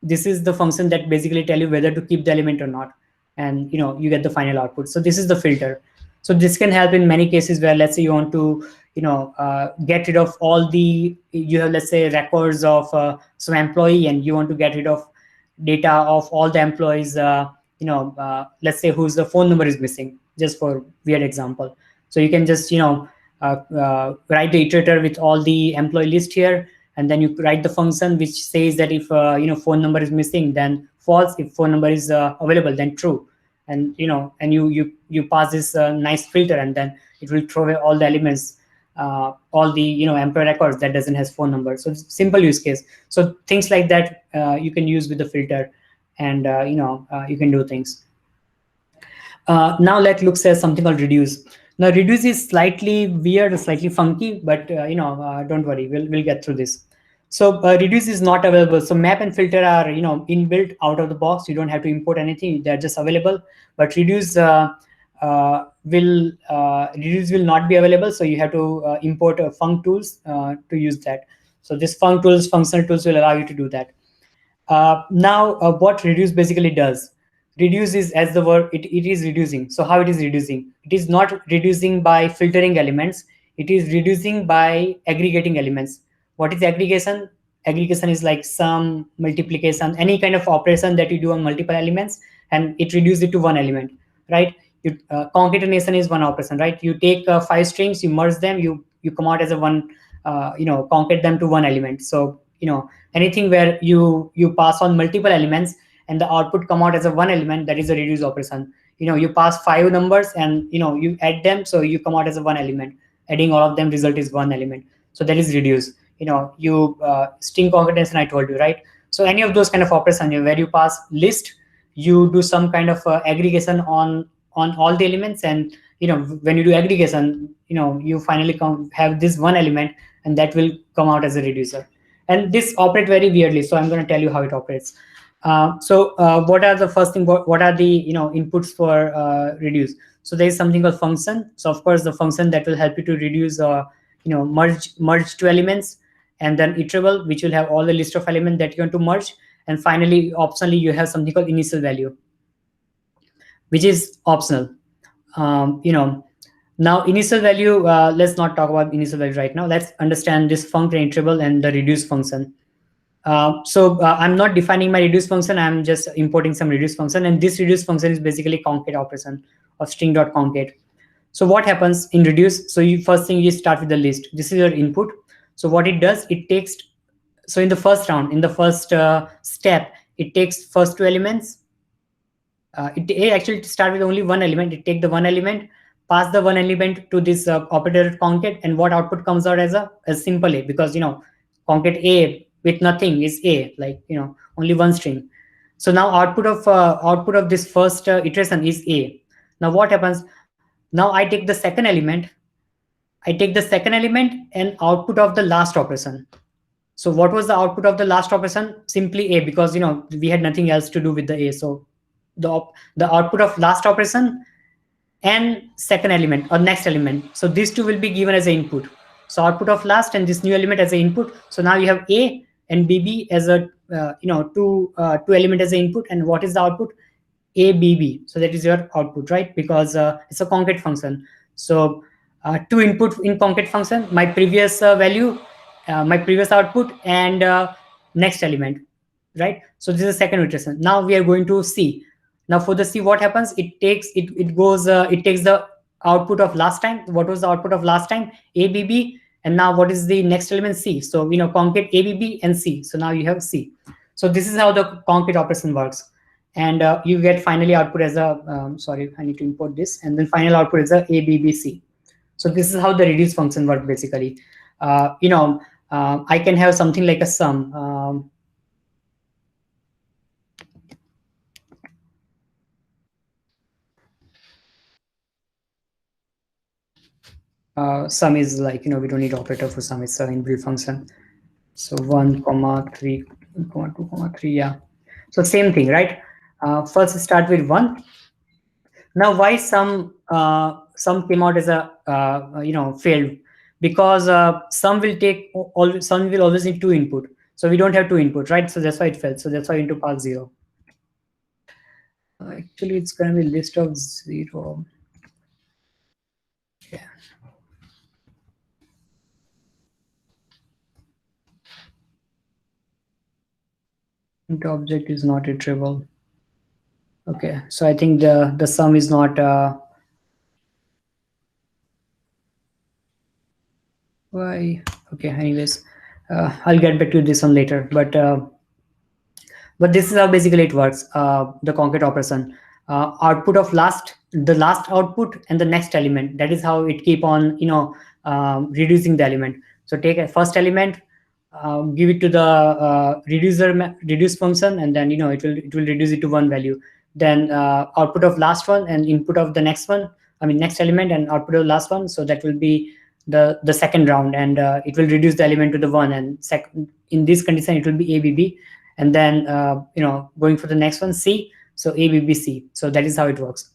This is the function that basically tell you whether to keep the element or not, and you get the final output. So this is the filter. So this can help in many cases where, let's say, you want to get rid of all the, you have, let's say, records of some employee, and you want to get rid of data of all the employees, let's say, whose the phone number is missing, just for weird example. So you can just write the iterator with all the employee list here, and then you write the function which says that if phone number is missing, then false. If phone number is available, then true. And you pass this nice filter, and then it will throw away all the elements, all the employee records that doesn't has phone number. So it's simple use case. So things like that you can use with the filter, and you can do things. Now let's look at something called reduce. Now reduce is slightly weird, slightly funky, but don't worry, we'll get through this. So reduce is not available. So map and filter are inbuilt out of the box. You don't have to import anything; they're just available. But reduce will not be available. So you have to import func tools to use that. So this func tools, functional tools, will allow you to do that. Now what reduce basically does? Reduce is, as the word, it is reducing. So how it is reducing? It is not reducing by filtering elements. It is reducing by aggregating elements. What is aggregation? Aggregation is like sum, multiplication, any kind of operation that you do on multiple elements, and it reduces it to one element, right? Concatenation is one operation, right? You take 5 strings, you merge them, you come out as a one, concat them to one element. So anything where you pass on multiple elements and the output come out as a one element, that is a reduce operation. You pass 5 numbers and you add them, so you come out as a one element. Adding all of them, result is one element. So that is reduce. String concatenation, I told you, right? So any of those kind of operations where you pass list, you do some kind of aggregation on all the elements, and when you do aggregation, you finally have this one element, and that will come out as a reducer. And this operates very weirdly, so I'm going to tell you how it operates. What are the first thing? What are the inputs for reduce? So there is something called function. So of course, the function that will help you to reduce, merge two elements, and then iterable, which will have all the list of elements that you want to merge. And finally, optionally, you have something called initial value, which is optional. Now initial value, let's not talk about initial value right now. Let's understand this function iterable and the reduce function. I'm not defining my reduce function. I'm just importing some reduce function, and this reduce function is basically concat operation of string.concat. So what happens in reduce? So first thing, you start with the list. This is your input. So what it does, it takes, so in the first round, in the first step, it takes first 2 elements. It actually start with only one element. It take the one element, pass the one element to this operator concat, and what output comes out as a simple A, because concat A with nothing is A, like only one string. So now output of this first iteration is A. Now what happens? Now I take the second element. And output of the last operation. So what was the output of the last operation? Simply A, because we had nothing else to do with the A. So the output of last operation and second element or next element. So these two will be given as an input. So output of last and this new element as an input. So now you have A and BB as a two element as an input. And what is the output? ABB. So that is your output, right? Because it's a concat function. So 2 input in concat function, my previous value, my previous output, and next element. right? So this is the second iteration. Now we are going to C. Now for the C, what happens? It takes it takes the output of last time. What was the output of last time? A, B, B. And now what is the next element? C. So concat A, B, B and C. So now you have C. So this is how the concat operation works. And you get finally output as a sorry, I need to import this, and then final output is a A, B, B, C. So this is how the reduce function works basically. I can have something like a sum. Sum is like, we don't need operator for sum. It's an inbuilt function. So 1, 3, 2, 3, yeah. So same thing, right? First start with 1. Now why sum came out as a failed? Because sum will always need 2 input. So we don't have 2 input, right? So that's why it failed. So that's why into pass 0. Actually, it's going to be list of 0. Yeah. Int object is not iterable. Okay, so I think the sum is not why. Okay, anyways, I'll get back to this one later. But this is how basically it works. The concat operation, output of the last output and the next element. That is how it keep on reducing the element. So take a first element, give it to the reduce function, and then it will reduce it to one value. Then output of last one and input of the next one. I mean next element and output of the last one. So that will be the second round, and it will reduce the element to the one. And in this condition, it will be ABB, and then going for the next one C. So ABB C. So that is how it works.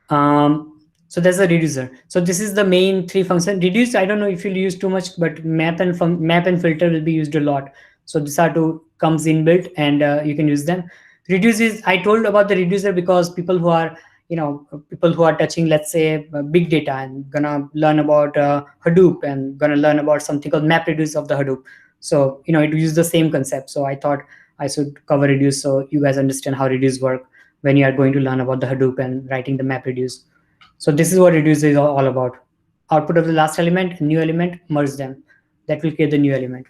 So there's a reducer. So this is the main 3 function. Reduce, I don't know if you'll use too much, but map and filter will be used a lot. So these are 2 comes inbuilt, and you can use them. Reduce is, I told about the reducer because people who are touching, let's say, big data and gonna learn about Hadoop and gonna learn about something called MapReduce of the Hadoop. So it uses the same concept. So I thought I should cover reduce so you guys understand how reduce work when you are going to learn about the Hadoop and writing the MapReduce. So this is what reduce is all about. Output of the last element, new element, merge them. That will create the new element.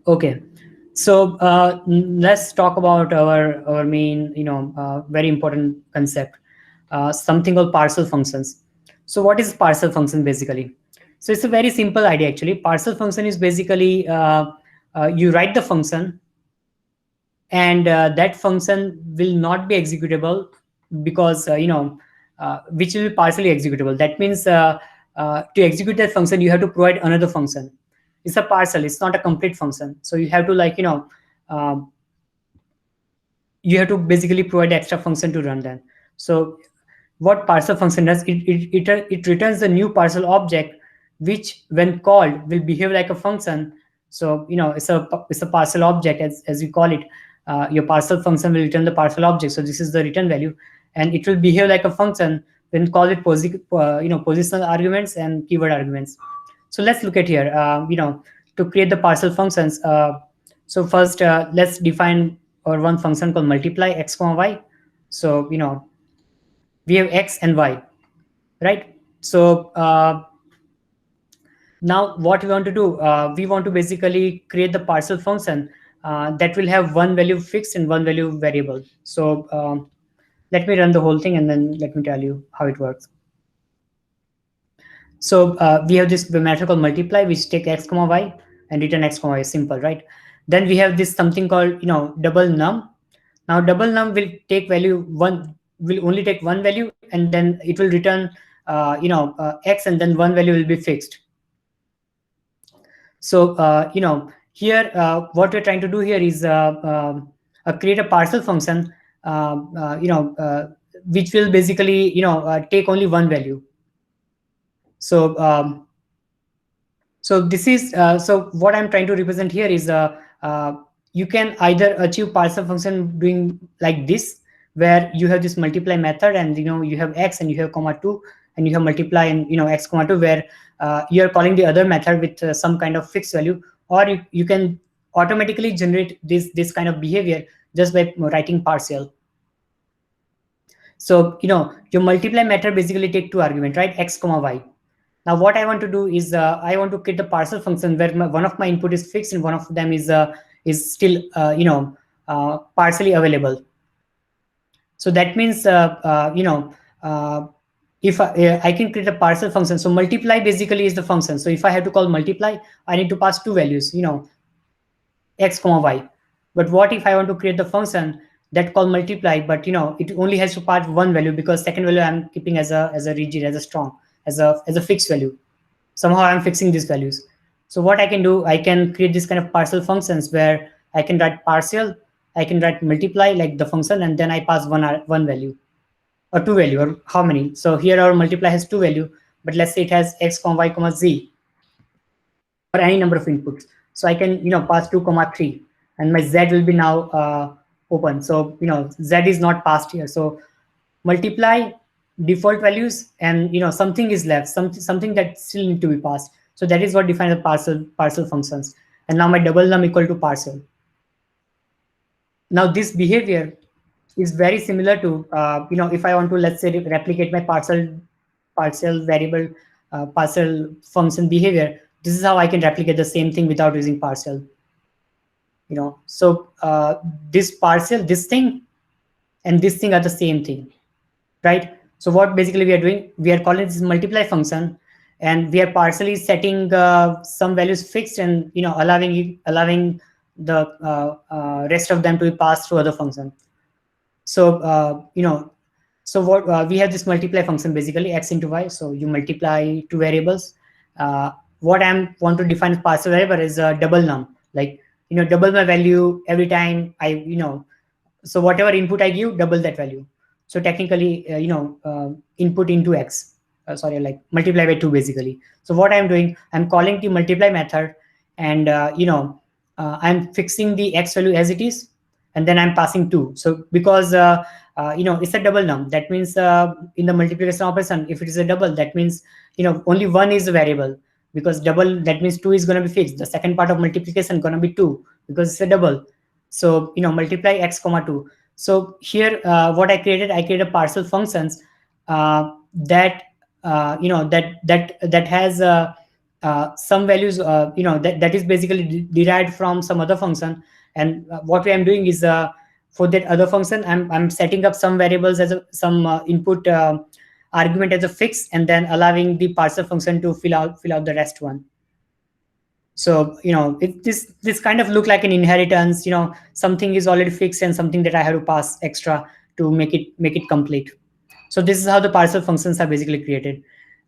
Okay, so let's talk about our main, very important concept, something called partial functions. So what is partial function basically? So it's a very simple idea actually. Partial function is basically you write the function, and that function will not be executable because which will be partially executable. That means to execute that function, you have to provide another function. It's a partial, it's not a complete function. So you have to you have to basically provide extra function to run that. So what partial function does, it returns the new partial object, which when called will behave like a function. So it's a partial object as we call it. Your partial function will return the partial object. So this is the return value, and it will behave like a function when call it positional arguments and keyword arguments. So let's look at here. To create the partial functions. So first, let's define our one function called multiply x, y. So we have x and y, right? So now what we want to do, we want to basically create the partial function that will have one value fixed and one value variable. So let me run the whole thing and then let me tell you how it works. So we have this method called multiply, which take x, y and return x, y. Simple, right? Then we have this something called double num. Now double num will take value will only take one value, and then it will return x, and then one value will be fixed. So here what we're trying to do here is create a partial function which will basically take only one value. So so this is so what I'm trying to represent here is you can either achieve partial function doing like this, where you have this multiply method, and you have x and you have comma 2, and you have multiply and x comma 2, where you are calling the other method with some kind of fixed value, or you can automatically generate this kind of behavior just by writing partial. So your multiply method basically take two arguments, right? X comma y. Now what I want to do is I want to create the partial function where one of my input is fixed and one of them is still partially available. So that means if I can create a partial function. So multiply basically is the function. So if I have to call multiply, I need to pass two values, x comma y. But what if I want to create the function that call multiply, but it only has to pass one value, because second value I'm keeping as a rigid, as a strong, as a fixed value. Somehow I'm fixing these values. So what I can do, I can create this kind of partial functions where I can write partial, I can write multiply like the function, and then I pass one value or two value, or how many. So here our multiply has two value, but let's say it has x comma y comma z, or any number of inputs. So I can pass 2 comma 3, and my z will be now open. So z is not passed here. So multiply default values, and something is left, something that still need to be passed. So that is what defines the partial functions. And now my double num equal to partial. Now this behavior is very similar to if I want to, let's say, replicate my partial variable partial function behavior. This is how I can replicate the same thing without using partial. So this partial, this thing and this thing are the same thing, right? So what basically we are doing, we are calling this multiply function, and we are partially setting some values fixed, and allowing the rest of them to be passed through other function. So so what we have this multiply function, basically x into y. So you multiply two variables. What I want to define as partial variable is a double num, like double my value every time I so whatever input I give, double that value. So technically input into x, like multiply by 2 basically. So what I'm doing, I'm calling the multiply method, and I'm fixing the x value as it is, and then I'm passing 2. So because it's a double num, that means in the multiplication operation, if it is a double, that means only one is a variable, because double, that means 2 is going to be fixed. The second part of multiplication going to be 2 because it's a double. So multiply x comma 2. So here what I created partial functions that that has some values that is basically derived from some other function. And what I'm doing is for that other function, I'm setting up some variables as some input argument as a fix, and then allowing the partial function to fill out the rest one. So this kind of look like an inheritance. Something is already fixed and something that I have to pass extra to make it complete. So this is how the partial functions are basically created.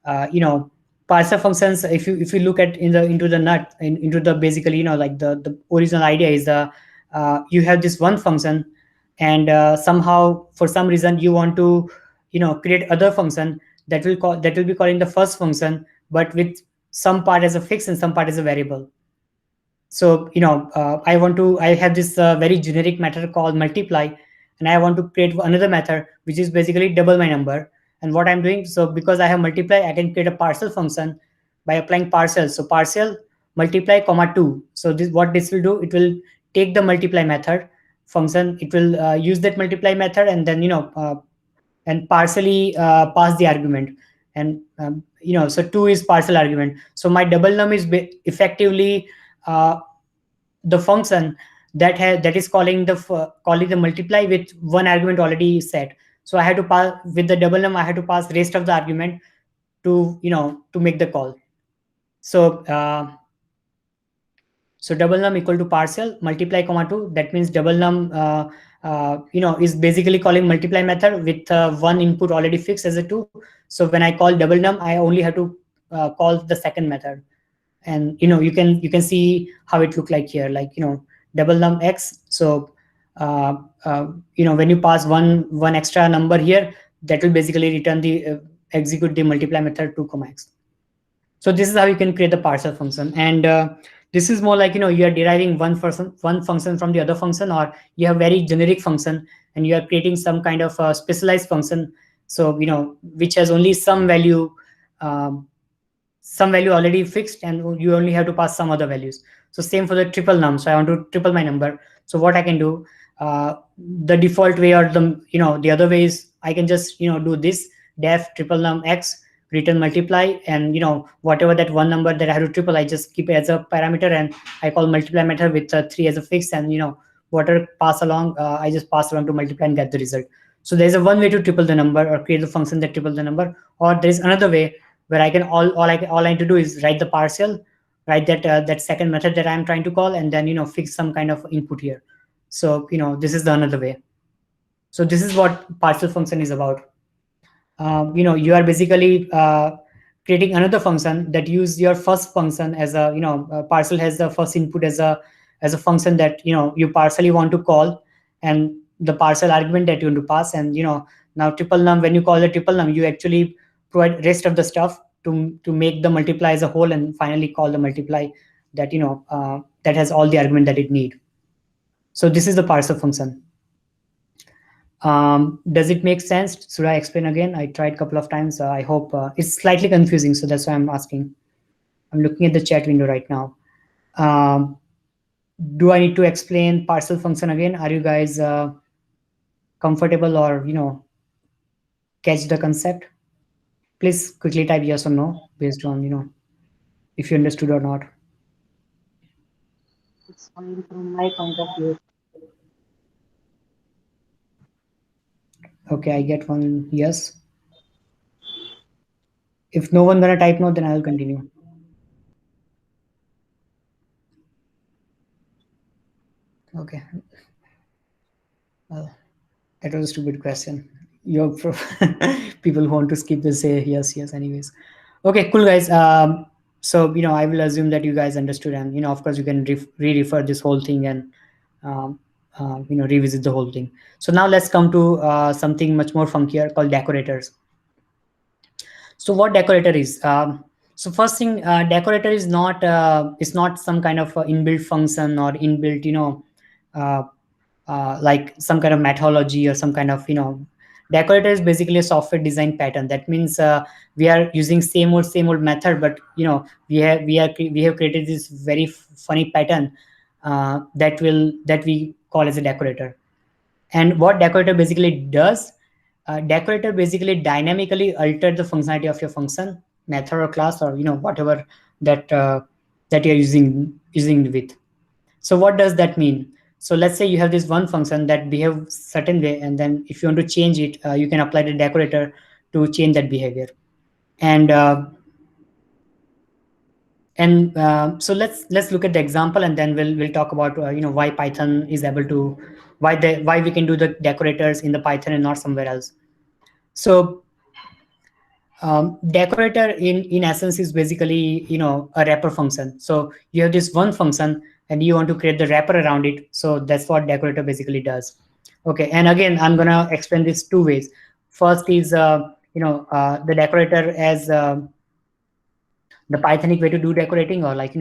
Partial functions, if you look at into the basically like the original idea is you have this one function, and somehow for some reason you want to create other function that will be calling the first function, but with some part as a fix and some part as a variable. So I have this very generic method called multiply, and I want to create another method which is basically double my number. And what I'm doing, so because I have multiply, I can create a partial function by applying partial. So partial multiply comma 2. So what this will do, it will take the multiply method function, it will use that multiply method, and then and partially pass the argument. And so 2 is partial argument. So my double num is effectively the function that is calling the multiply with one argument already set. So I had to pass with the double num, I had to pass rest of the argument to to make the call. So so double num equal to partial multiply comma 2. That means double num is basically calling multiply method with one input already fixed as a 2. So when I call double num, I only have to call the second method. And you can see how it look like here, like double num x. So when you pass one extra number here, that will basically return the execute the multiply method 2 comma x. So this is how you can create the partial function. And this is more like you are deriving one function from the other function, or you have very generic function and you are creating some kind of specialized function. So which has only some value already fixed, and you only have to pass some other values. So same for the triple num. So I want to triple my number. So what I can do, the default way, or the other way is I can just do this def triple num x return multiply, and whatever that one number that I have to triple, I just keep it as a parameter, and I call multiply method with 3 as a fix, and whatever pass along, I just pass along to multiply and get the result. So there's a one way to triple the number or create the function that triple the number, or there's another way where I can all I need to do is write the partial, write that second method that I'm trying to call, and then fix some kind of input here. So this is the another way. So this is what partial function is about. You are basically creating another function that use your first function as a partial has the first input as a function that you partially want to call, and the partial argument that you want to pass, and now triple num, when you call the triple num, you actually provide rest of the stuff to make the multiply as a whole, and finally call the multiply that that has all the argument that it need. So this is the partial function. Does it make sense? Should I explain again? I tried a couple of times. I hope it's slightly confusing, so that's why I'm asking. I'm looking at the chat window right now. Do I need to explain partial function again? Are you guys comfortable, or catch the concept? Please quickly type yes or no based on if you understood or not. It's fine from my point of view. Okay, I get one yes. If no one gonna type no, then I will continue. Okay. Well, that was a stupid question. Your people who want to skip will say yes, yes. Anyways, okay, cool, guys. So I will assume that you guys understood, and of course you can re-refer this whole thing and revisit the whole thing. So now let's come to something much more funkier called decorators. So what decorator is? So first thing, decorator is not some kind of inbuilt function or inbuilt like some kind of methodology or some kind of decorator is basically a software design pattern. That means we are using same old method, but we have created this very funny pattern that we call as a decorator. And what decorator basically does, decorator basically dynamically alter the functionality of your function, method, or class, or whatever that that you're using with. So what does that mean? So let's say you have this one function that behaves certain way, and then if you want to change it, you can apply the decorator to change that behavior. And so let's look at the example, and then we'll talk about why Python is able to, why we can do the decorators in the Python and not somewhere else. So decorator in essence is basically a wrapper function. So you have this one function and you want to create the wrapper around it. So that's what decorator basically does. Okay, and again I'm gonna explain this two ways. First is the decorator as the Pythonic way to do decorating, or like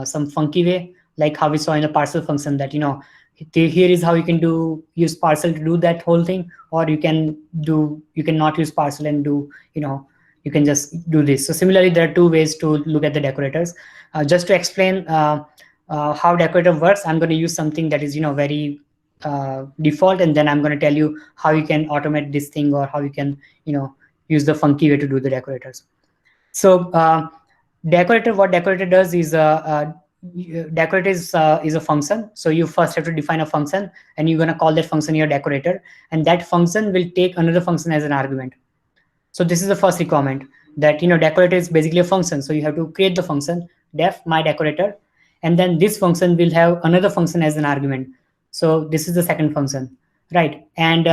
some funky way, like how we saw in the partial function, that here is how you can use partial to do that whole thing, or you can not use partial and do you can just do this. So similarly, there are two ways to look at the decorators. Just to explain how decorator works, I'm going to use something that is very default, and then I'm going to tell you how you can automate this thing, or how you can use the funky way to do the decorators. So decorator, what decorator does is decorator is a function. So you first have to define a function, and you're going to call that function your decorator, and that function will take another function as an argument. So this is the first requirement, that decorator is basically a function. So you have to create the function def my decorator, and then this function will have another function as an argument. So this is the second function, right? And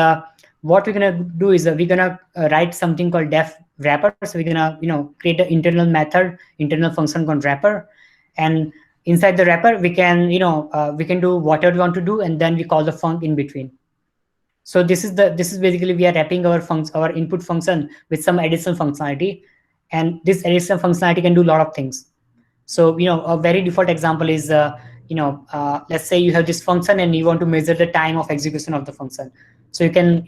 what we're gonna do is we're gonna write something called def wrapper. So we're gonna create an internal method, internal function called wrapper, and inside the wrapper we can we can do whatever we want to do, and then we call the func in between. So this is basically we are wrapping our input function with some additional functionality, and this additional functionality can do a lot of things. So a very default example is let's say you have this function and you want to measure the time of execution of the function. So you can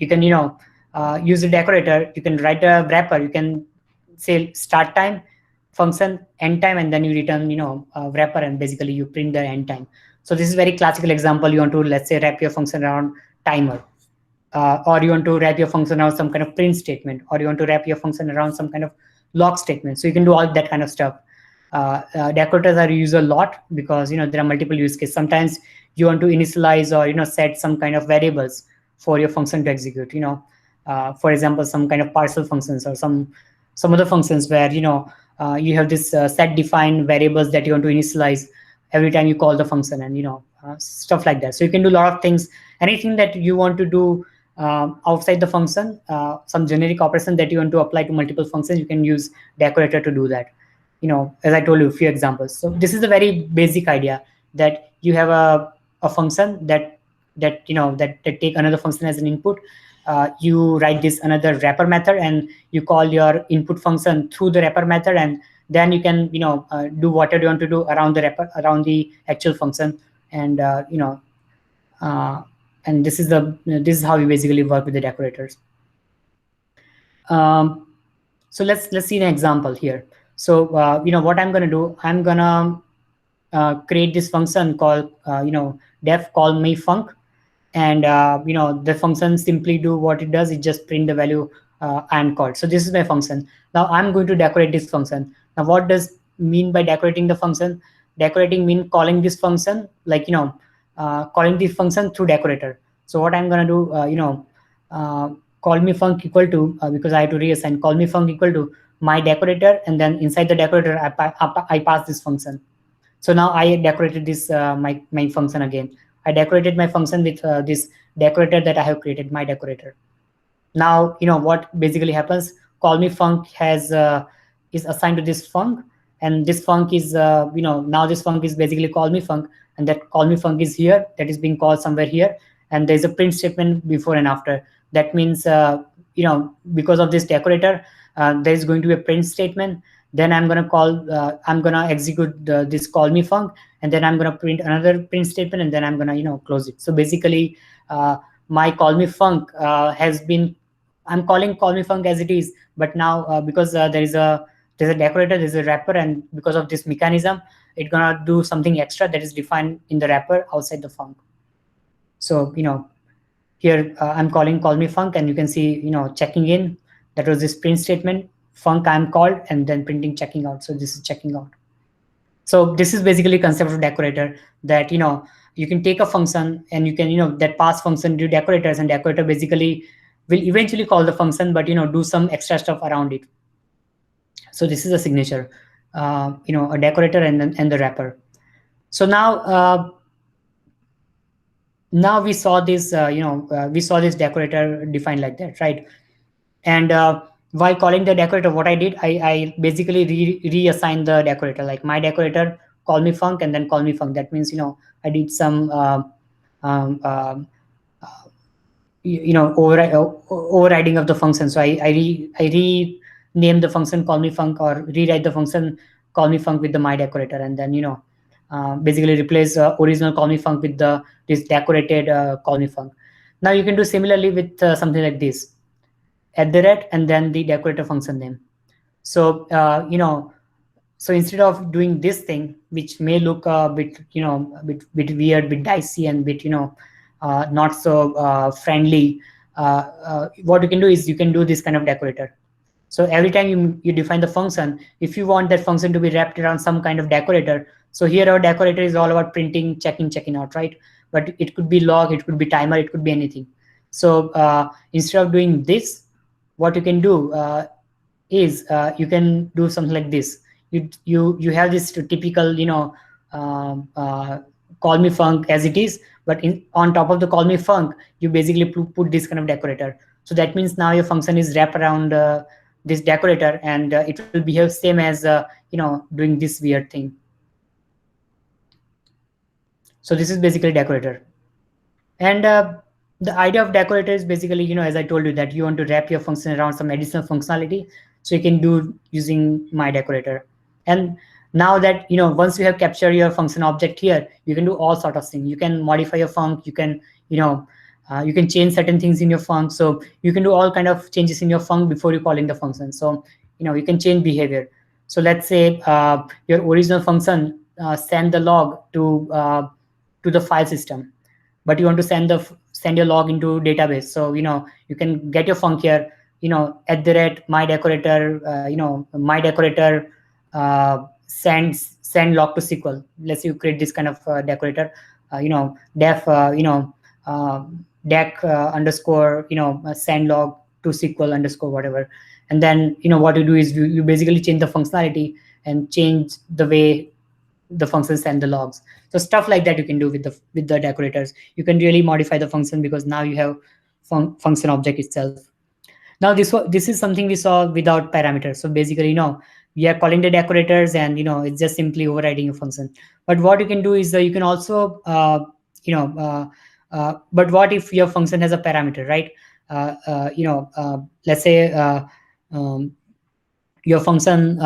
use the decorator. You can write a wrapper. You can say start time, function end time, and then you return, wrapper, and basically you print the end time. So this is very classical example. You want to, let's say, wrap your function around timer, or you want to wrap your function around some kind of print statement, or you want to wrap your function around some kind of log statement. So you can do all that kind of stuff. Decorators are used a lot because there are multiple use cases. Sometimes you want to initialize or set some kind of variables for your function to execute. For example, some kind of parcel functions or some other functions where you have this set defined variables that you want to initialize every time you call the function, and stuff like that. So you can do a lot of things. Anything that you want to do outside the function, some generic operation that you want to apply to multiple functions, you can use decorator to do that. As I told you, a few examples. So this is a very basic idea, that you have a function that take another function as an input. You write this another wrapper method, and you call your input function through the wrapper method, and then you can do whatever you want to do around the wrapper, around the actual function, and and this is how we basically work with the decorators. So let's see an example here. So what I'm going to do, I'm going to create this function called def call me func, and the function simply do what it does. It just print the value I'm called. So this is my function. Now I'm going to decorate this function. Now what does mean by decorating the function? Decorating mean calling this function, like calling this function through decorator. So what I'm going to do, call me func equal to, because I have to reassign, call me func equal to my decorator, and then inside the decorator I pass this function. So now I decorated this my function again. I decorated my function with this decorator that I have created, my decorator. Now what basically happens, call me func is assigned to this func, and this func is now this func is basically call me func, and that call me func is here, that is being called somewhere here, and there's a print statement before and after. That means because of this decorator, there's going to be a print statement. Then I'm going to call, I'm going to execute this call me func, and then I'm going to print another print statement, and then I'm going to close it. So basically my call me func has been, I'm calling call me func as it is, but now because there's a decorator, there's a wrapper, and because of this mechanism, it's gonna do something extra that is defined in the wrapper outside the func. So here I'm calling call me func, and you can see checking in, that was this print statement, func I'm called, and then printing checking out. So this is checking out. So this is basically concept of decorator, that you can take a function and you can that pass function to decorators, and decorator basically will eventually call the function, but do some extra stuff around it. So this is a signature, a decorator and the wrapper. So now now we saw this we saw this decorator defined like that, right? And while calling the decorator, what I did, I basically reassigned the decorator, like my decorator call me func, and then call me func. That means I did some overriding of the function. So I rename the function call me func, or rewrite the function call me func with the my decorator, and then basically replace original call me func with this decorated call me func. Now you can do similarly with something like this, @ and then the decorator function name. So so instead of doing this thing, which may look a bit bit weird, bit dicey, and bit not so friendly, what you can do is you can do this kind of decorator. So every time you define the function, if you want that function to be wrapped around some kind of decorator, so here our decorator is all about printing, checking out, right? But it could be log, it could be timer, it could be anything. So instead of doing this, what you can do is you can do something like this. You have this typical call me func as it is, but on top of the call me func, you basically put this kind of decorator. So that means now your function is wrapped around this decorator, and it will behave same as doing this weird thing. So this is basically decorator. And the idea of decorator is basically, as I told you, that you want to wrap your function around some additional functionality, so you can do using my decorator. And now that once you have captured your function object here, you can do all sort of things. You can modify your func, you can you can change certain things in your func. So you can do all kind of changes in your func before you calling the function. So you can change behavior. So let's say your original function send the log to the file system, but you want to send your log into database. So you can get your func here, @mydecorator, mydecorator send log to SQL. Let's say you create this kind of decorator, def deck underscore send log to SQL underscore whatever. And then what you do is you basically change the functionality and change the way the functions send the logs. So stuff like that you can do with the decorators. You can really modify the function because now you have function object itself. Now this is something we saw without parameters. So basically, we are calling the decorators, and it's just simply overriding a function. But what you can do is you can also but what if your function has a parameter, right? Let's say your function.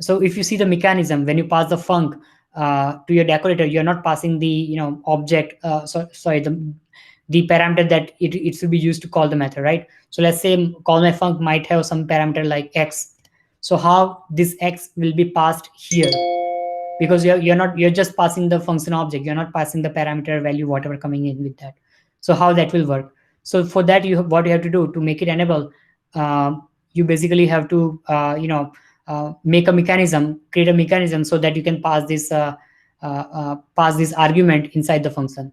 So if you see the mechanism, when you pass the func to your decorator, you're not passing the object. The parameter that it should be used to call the method, right? So let's say call my func might have some parameter like x. So how this x will be passed here? Because you're just passing the function object. You're not passing the parameter value, whatever coming in with that. So how that will work? So for that, what you have to do to make it enable, you basically have to make a mechanism, create a mechanism so that you can pass this argument inside the function.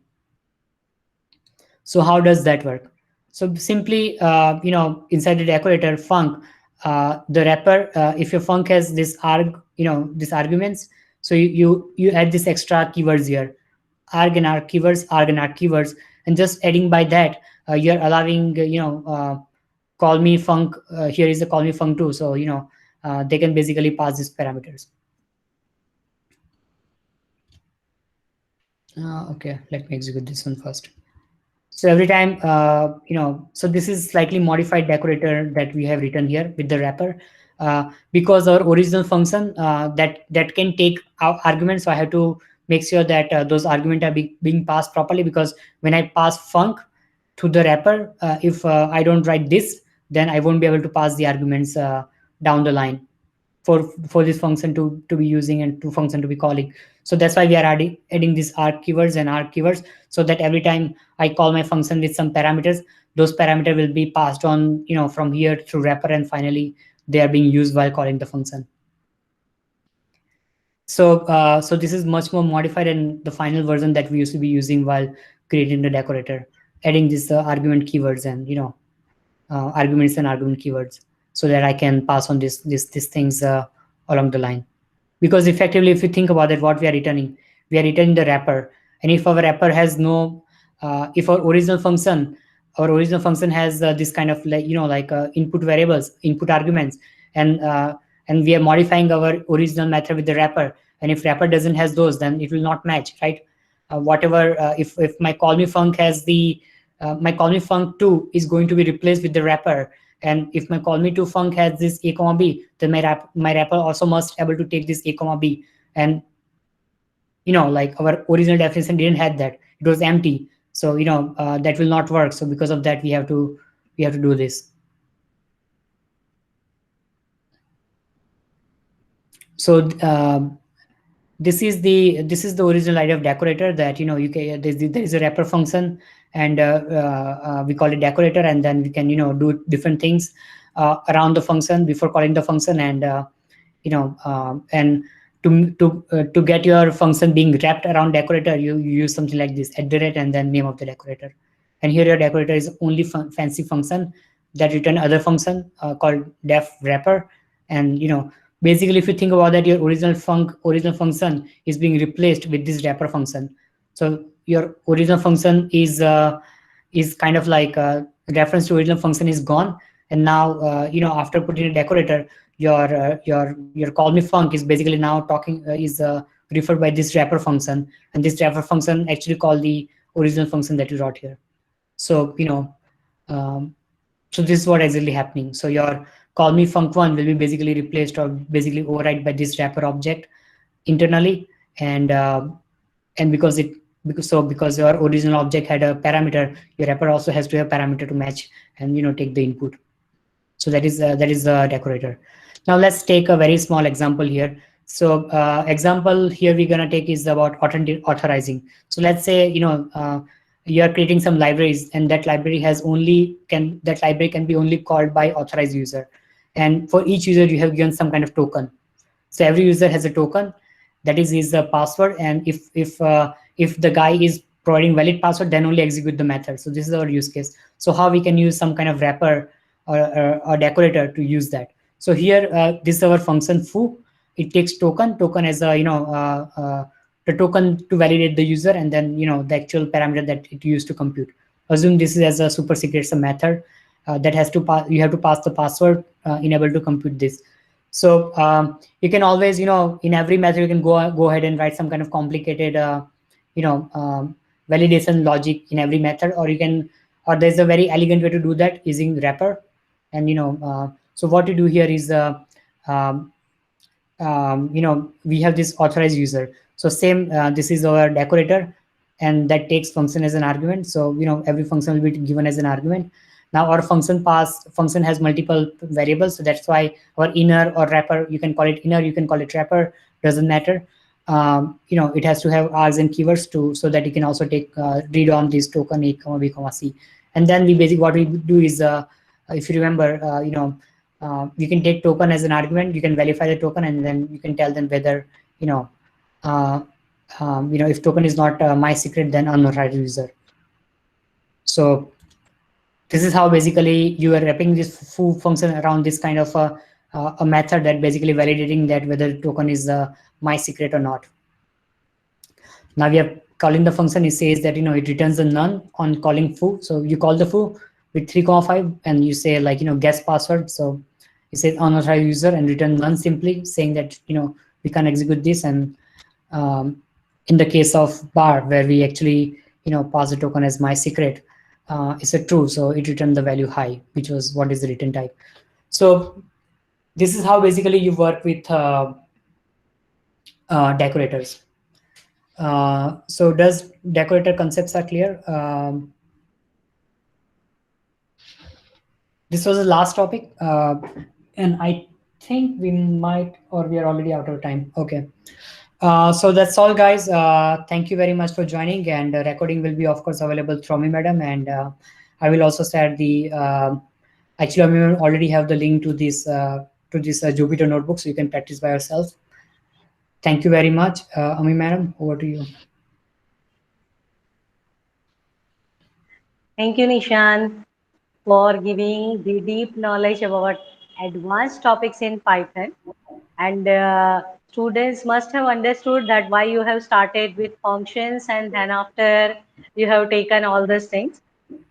So how does that work? So simply, inside the decorator func, the wrapper, if your func has this these arguments, so you add this extra keywords here, arg and arg keywords, arg and arg keywords, and just adding by that, you're allowing call me func. Here is the call me func too. So they can basically pass these parameters. Okay, let me execute this one first. So every time, so this is slightly modified decorator that we have written here with the wrapper, because our original function that can take arguments. So I have to make sure that those arguments are being passed properly, because when I pass func to the wrapper, if I don't write this, then I won't be able to pass the arguments down the line for this function to be using and to function to be calling. So that's why we are adding these arg keywords and arg keywords, so that every time I call my function with some parameters, those parameters will be passed on, from here through wrapper, and finally they are being used while calling the function. So so this is much more modified than the final version that we used to be using while creating the decorator, adding these argument keywords and arguments and argument keywords, so that I can pass on these things along the line. Because effectively, if you think about it, what we are returning the wrapper. And if our wrapper has no, if our original function has this kind of input variables, input arguments, and we are modifying our original method with the wrapper. And if wrapper doesn't has those, then it will not match, right? Whatever, if my call me func has the my call me func 2 is going to be replaced with the wrapper. And if my call me to func has this a comma b, then my wrapper also must able to take this a comma b. And our original definition didn't have that; it was empty. So that will not work. So because of that, we have to do this. So this is the original idea of decorator, that there is a wrapper function, and we call it decorator, and then we can do different things around the function before calling the function, and and to get your function being wrapped around decorator, you use something like this, @ and then name of the decorator. And here your decorator is only fancy function that return other function called def wrapper. And basically, if you think about that, your original function is being replaced with this wrapper function. So your original function is kind of like reference to original function is gone, and now after putting a decorator, your call me func is basically now referred by this wrapper function, and this wrapper function actually called the original function that you wrote here. So so this is what exactly happening. So your call me func1 will be basically replaced or basically override by this wrapper object internally, and because your original object had a parameter, your wrapper also has to have parameter to match and take the input. So that is the decorator. Now let's take a very small example here. So example here we're gonna take is about authorizing. So let's say you are creating some libraries, and that library can be only called by authorized user, and for each user you have given some kind of token. So every user has a token that is his password, and if the guy is providing valid password, then only execute the method. So this is our use case. So how we can use some kind of wrapper or decorator to use that. So here this is our function foo. It takes token as a the token to validate the user, and then the actual parameter that it used to compute. Assume this is as a super secret some method that has to pass. You have to pass the password in able to compute this. So you can always, in every method, you can go ahead and write some kind of complicated, validation logic in every method, or there's a very elegant way to do that using wrapper. And so what you do here is, um, we have this authorized user. So same, this is our decorator, and that takes function as an argument. So every function will be given as an argument. Now our function has multiple variables, so that's why our inner or wrapper, you can call it inner, you can call it wrapper, doesn't matter. It has to have args and keywords too, so that you can also take read on this token a comma b comma c. And then what we do is, if you remember, you can take token as an argument, you can verify the token, and then you can tell them whether if token is not my secret, then unauthorized user. So this is how basically you are wrapping this foo function around this kind of a method that basically validating that whether token is my secret or not. Now we are calling the function. It says that it returns a none on calling foo. So you call the foo with 3,5, and you say guess password. So it says unauthorized user and return none, simply saying that we can execute this. And in the case of bar, where we actually pass the token as my secret, it's a true, so it returned the value high, which was what is the return type. So this is how basically you work with decorators. So does decorator concepts are clear? This was the last topic, and I think we might, or we are already out of time. Okay. So that's all, guys. Thank you very much for joining, and the recording will be, of course, available through me, madam, and I will also share the. Actually, I mean, already have the link to this Jupyter notebook, so you can practice by yourself. Thank you very much, Ami, madam. Over to you. Thank you, Nishan, for giving the deep knowledge about advanced topics in Python. And students must have understood that why you have started with functions, and then after you have taken all these things.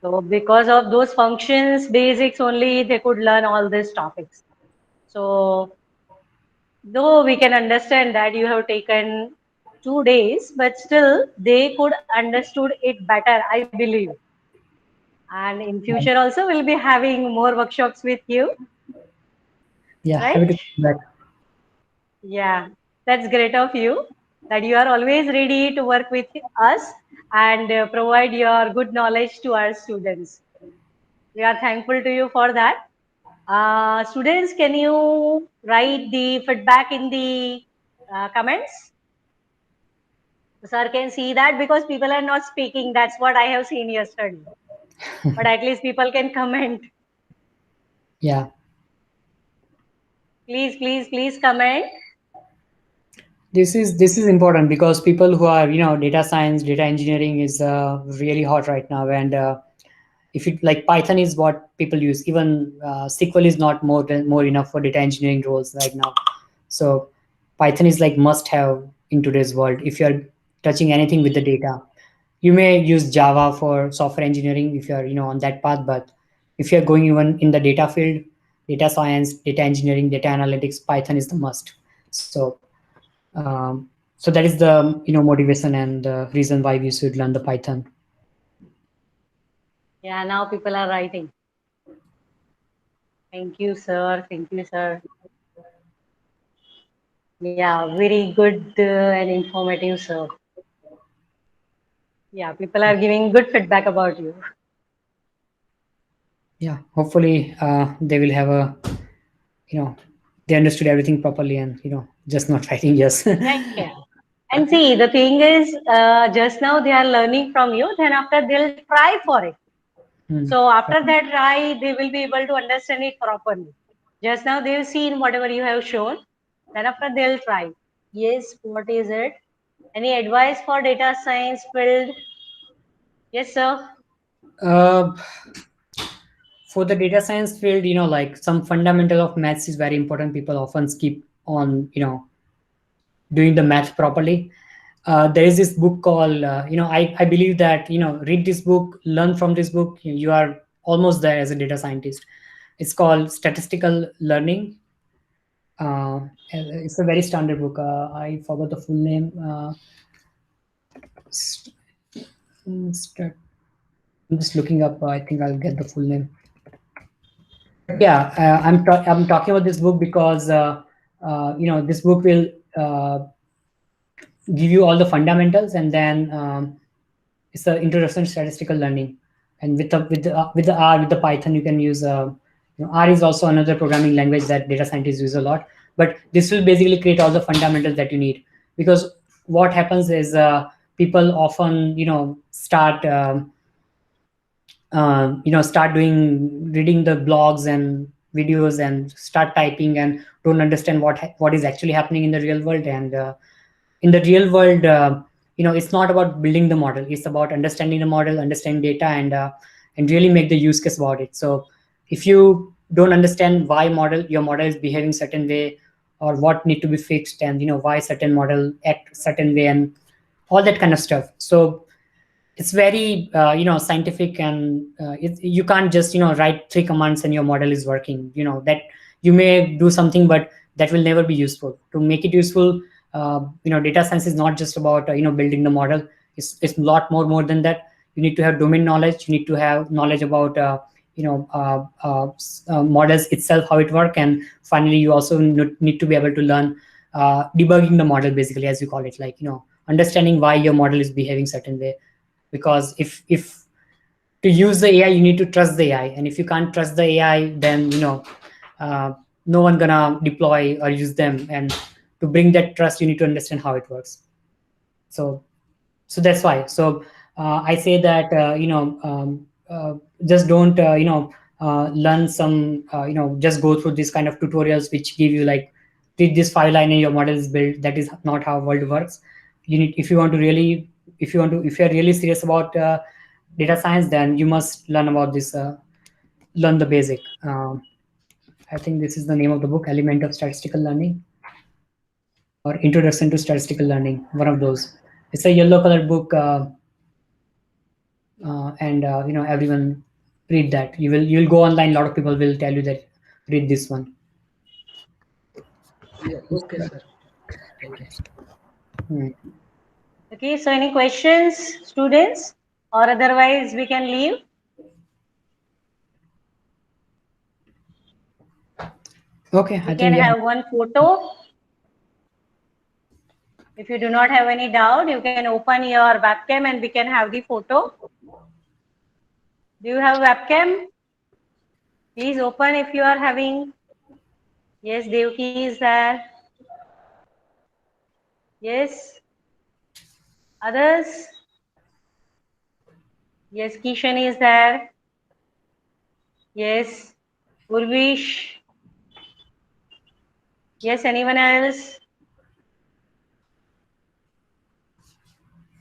So because of those functions basics only, they could learn all these topics. So though we can understand that you have taken 2 days, but still they could understood it better, I believe. And in future also we'll be having more workshops with you, Yeah, right? happy to come back. Yeah, that's great of you that you are always ready to work with us and provide your good knowledge to our students. We are thankful to you for that. Students, can you write the feedback in the comments? Sir can see that because people are not speaking. That's what I have seen yesterday. But at least people can comment. Yeah. Please, please, please comment. This is important, because people who are data science, data engineering is really hot right now, and if it like Python is what people use. Even SQL is not more enough for data engineering roles right now. So Python is like must have in today's world if you're touching anything with the data. You may use Java for software engineering if you're on that path, but if you're going even in the data field, data science, data engineering, data analytics, Python is the must. So that is the motivation and the reason why we should learn the Python. Yeah, now people are writing. Thank you, sir. Thank you, sir. Yeah, very good and informative, sir. Yeah, people are giving good feedback about you. Yeah, hopefully they will have a they understood everything properly and just not writing yes. Okay. And see, the thing is, just now they are learning from you, then after they'll try for it. So after that try, they will be able to understand it properly. Just now they've seen whatever you have shown, then after they'll try. Yes, what is it? Any advice for data science field? Yes, sir. uh, for the data science field, like some fundamental of maths is very important. People often skip on doing the math properly. There is this book called I believe that read this book, learn from this book, you are almost there as a data scientist. It's called Statistical Learning. It's a very standard book. I forgot the full name. I'm just looking up. I think I'll get the full name. Yeah, I'm talking about this book because this book will give you all the fundamentals, and then it's the introduction to statistical learning. And with the R, with the Python, you can use R is also another programming language that data scientists use a lot. But this will basically create all the fundamentals that you need, because what happens is people often start start doing reading the blogs and videos and start typing and don't understand what is actually happening in the real world. And in the real world, it's not about building the model, it's about understanding the model, understanding data, and really make the use case about it. So if you don't understand why your model is behaving certain way, or what need to be fixed, and why certain model act certain way, and all that kind of stuff. So it's very scientific, and you can't just write 3 commands and your model is working. That you may do something, but that will never be useful. To make it useful, data science is not just about building the model. It's a lot more than that. You need to have domain knowledge, you need to have knowledge about models itself, how it work. And finally, you also need to be able to learn debugging the model, basically, as you call it, like understanding why your model is behaving certain way. Because if to use the AI, you need to trust the AI, and if you can't trust the AI, then no one gonna deploy or use them. And to bring that trust, you need to understand how it works. So that's why. So I say that just don't learn some just go through this kind of tutorials which give you like, read this file line and your model is built. That is not how world works. You need, if you're really serious about data science, then you must learn about this, learn the basic. I think this is the name of the book, Element of Statistical Learning, or Introduction to Statistical Learning, one of those. It's a yellow colored book, and everyone read that. You'll go online, a lot of people will tell you that read this one. Yeah, okay, sir. Thank you. Okay, so any questions, students? Or otherwise we can leave. Okay, We can have one photo. If you do not have any doubt, you can open your webcam and we can have the photo. Do you have webcam? Please open if you are having. Yes, Devki is there. Yes. Others? Yes, Kishan is there. Yes. Urvish. Yes, anyone else?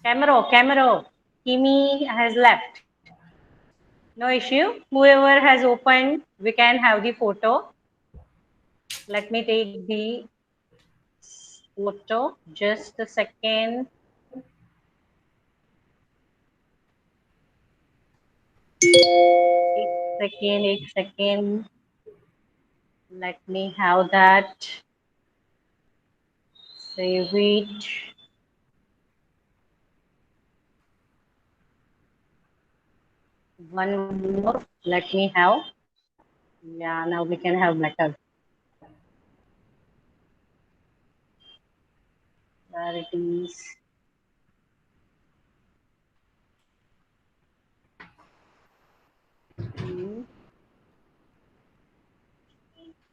Camero. Kimi has left. No issue. Whoever has opened, we can have the photo. Let me take the photo. Just a second. Eight second. Let me have that. Save it. One more. Let me have. Yeah, now we can have better. There it is.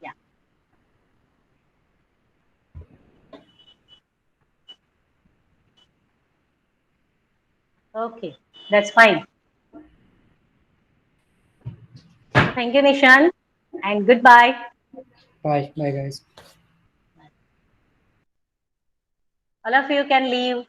Yeah. Okay, that's fine. Thank you, Nishan, and goodbye. Bye, bye, guys. All of you can leave.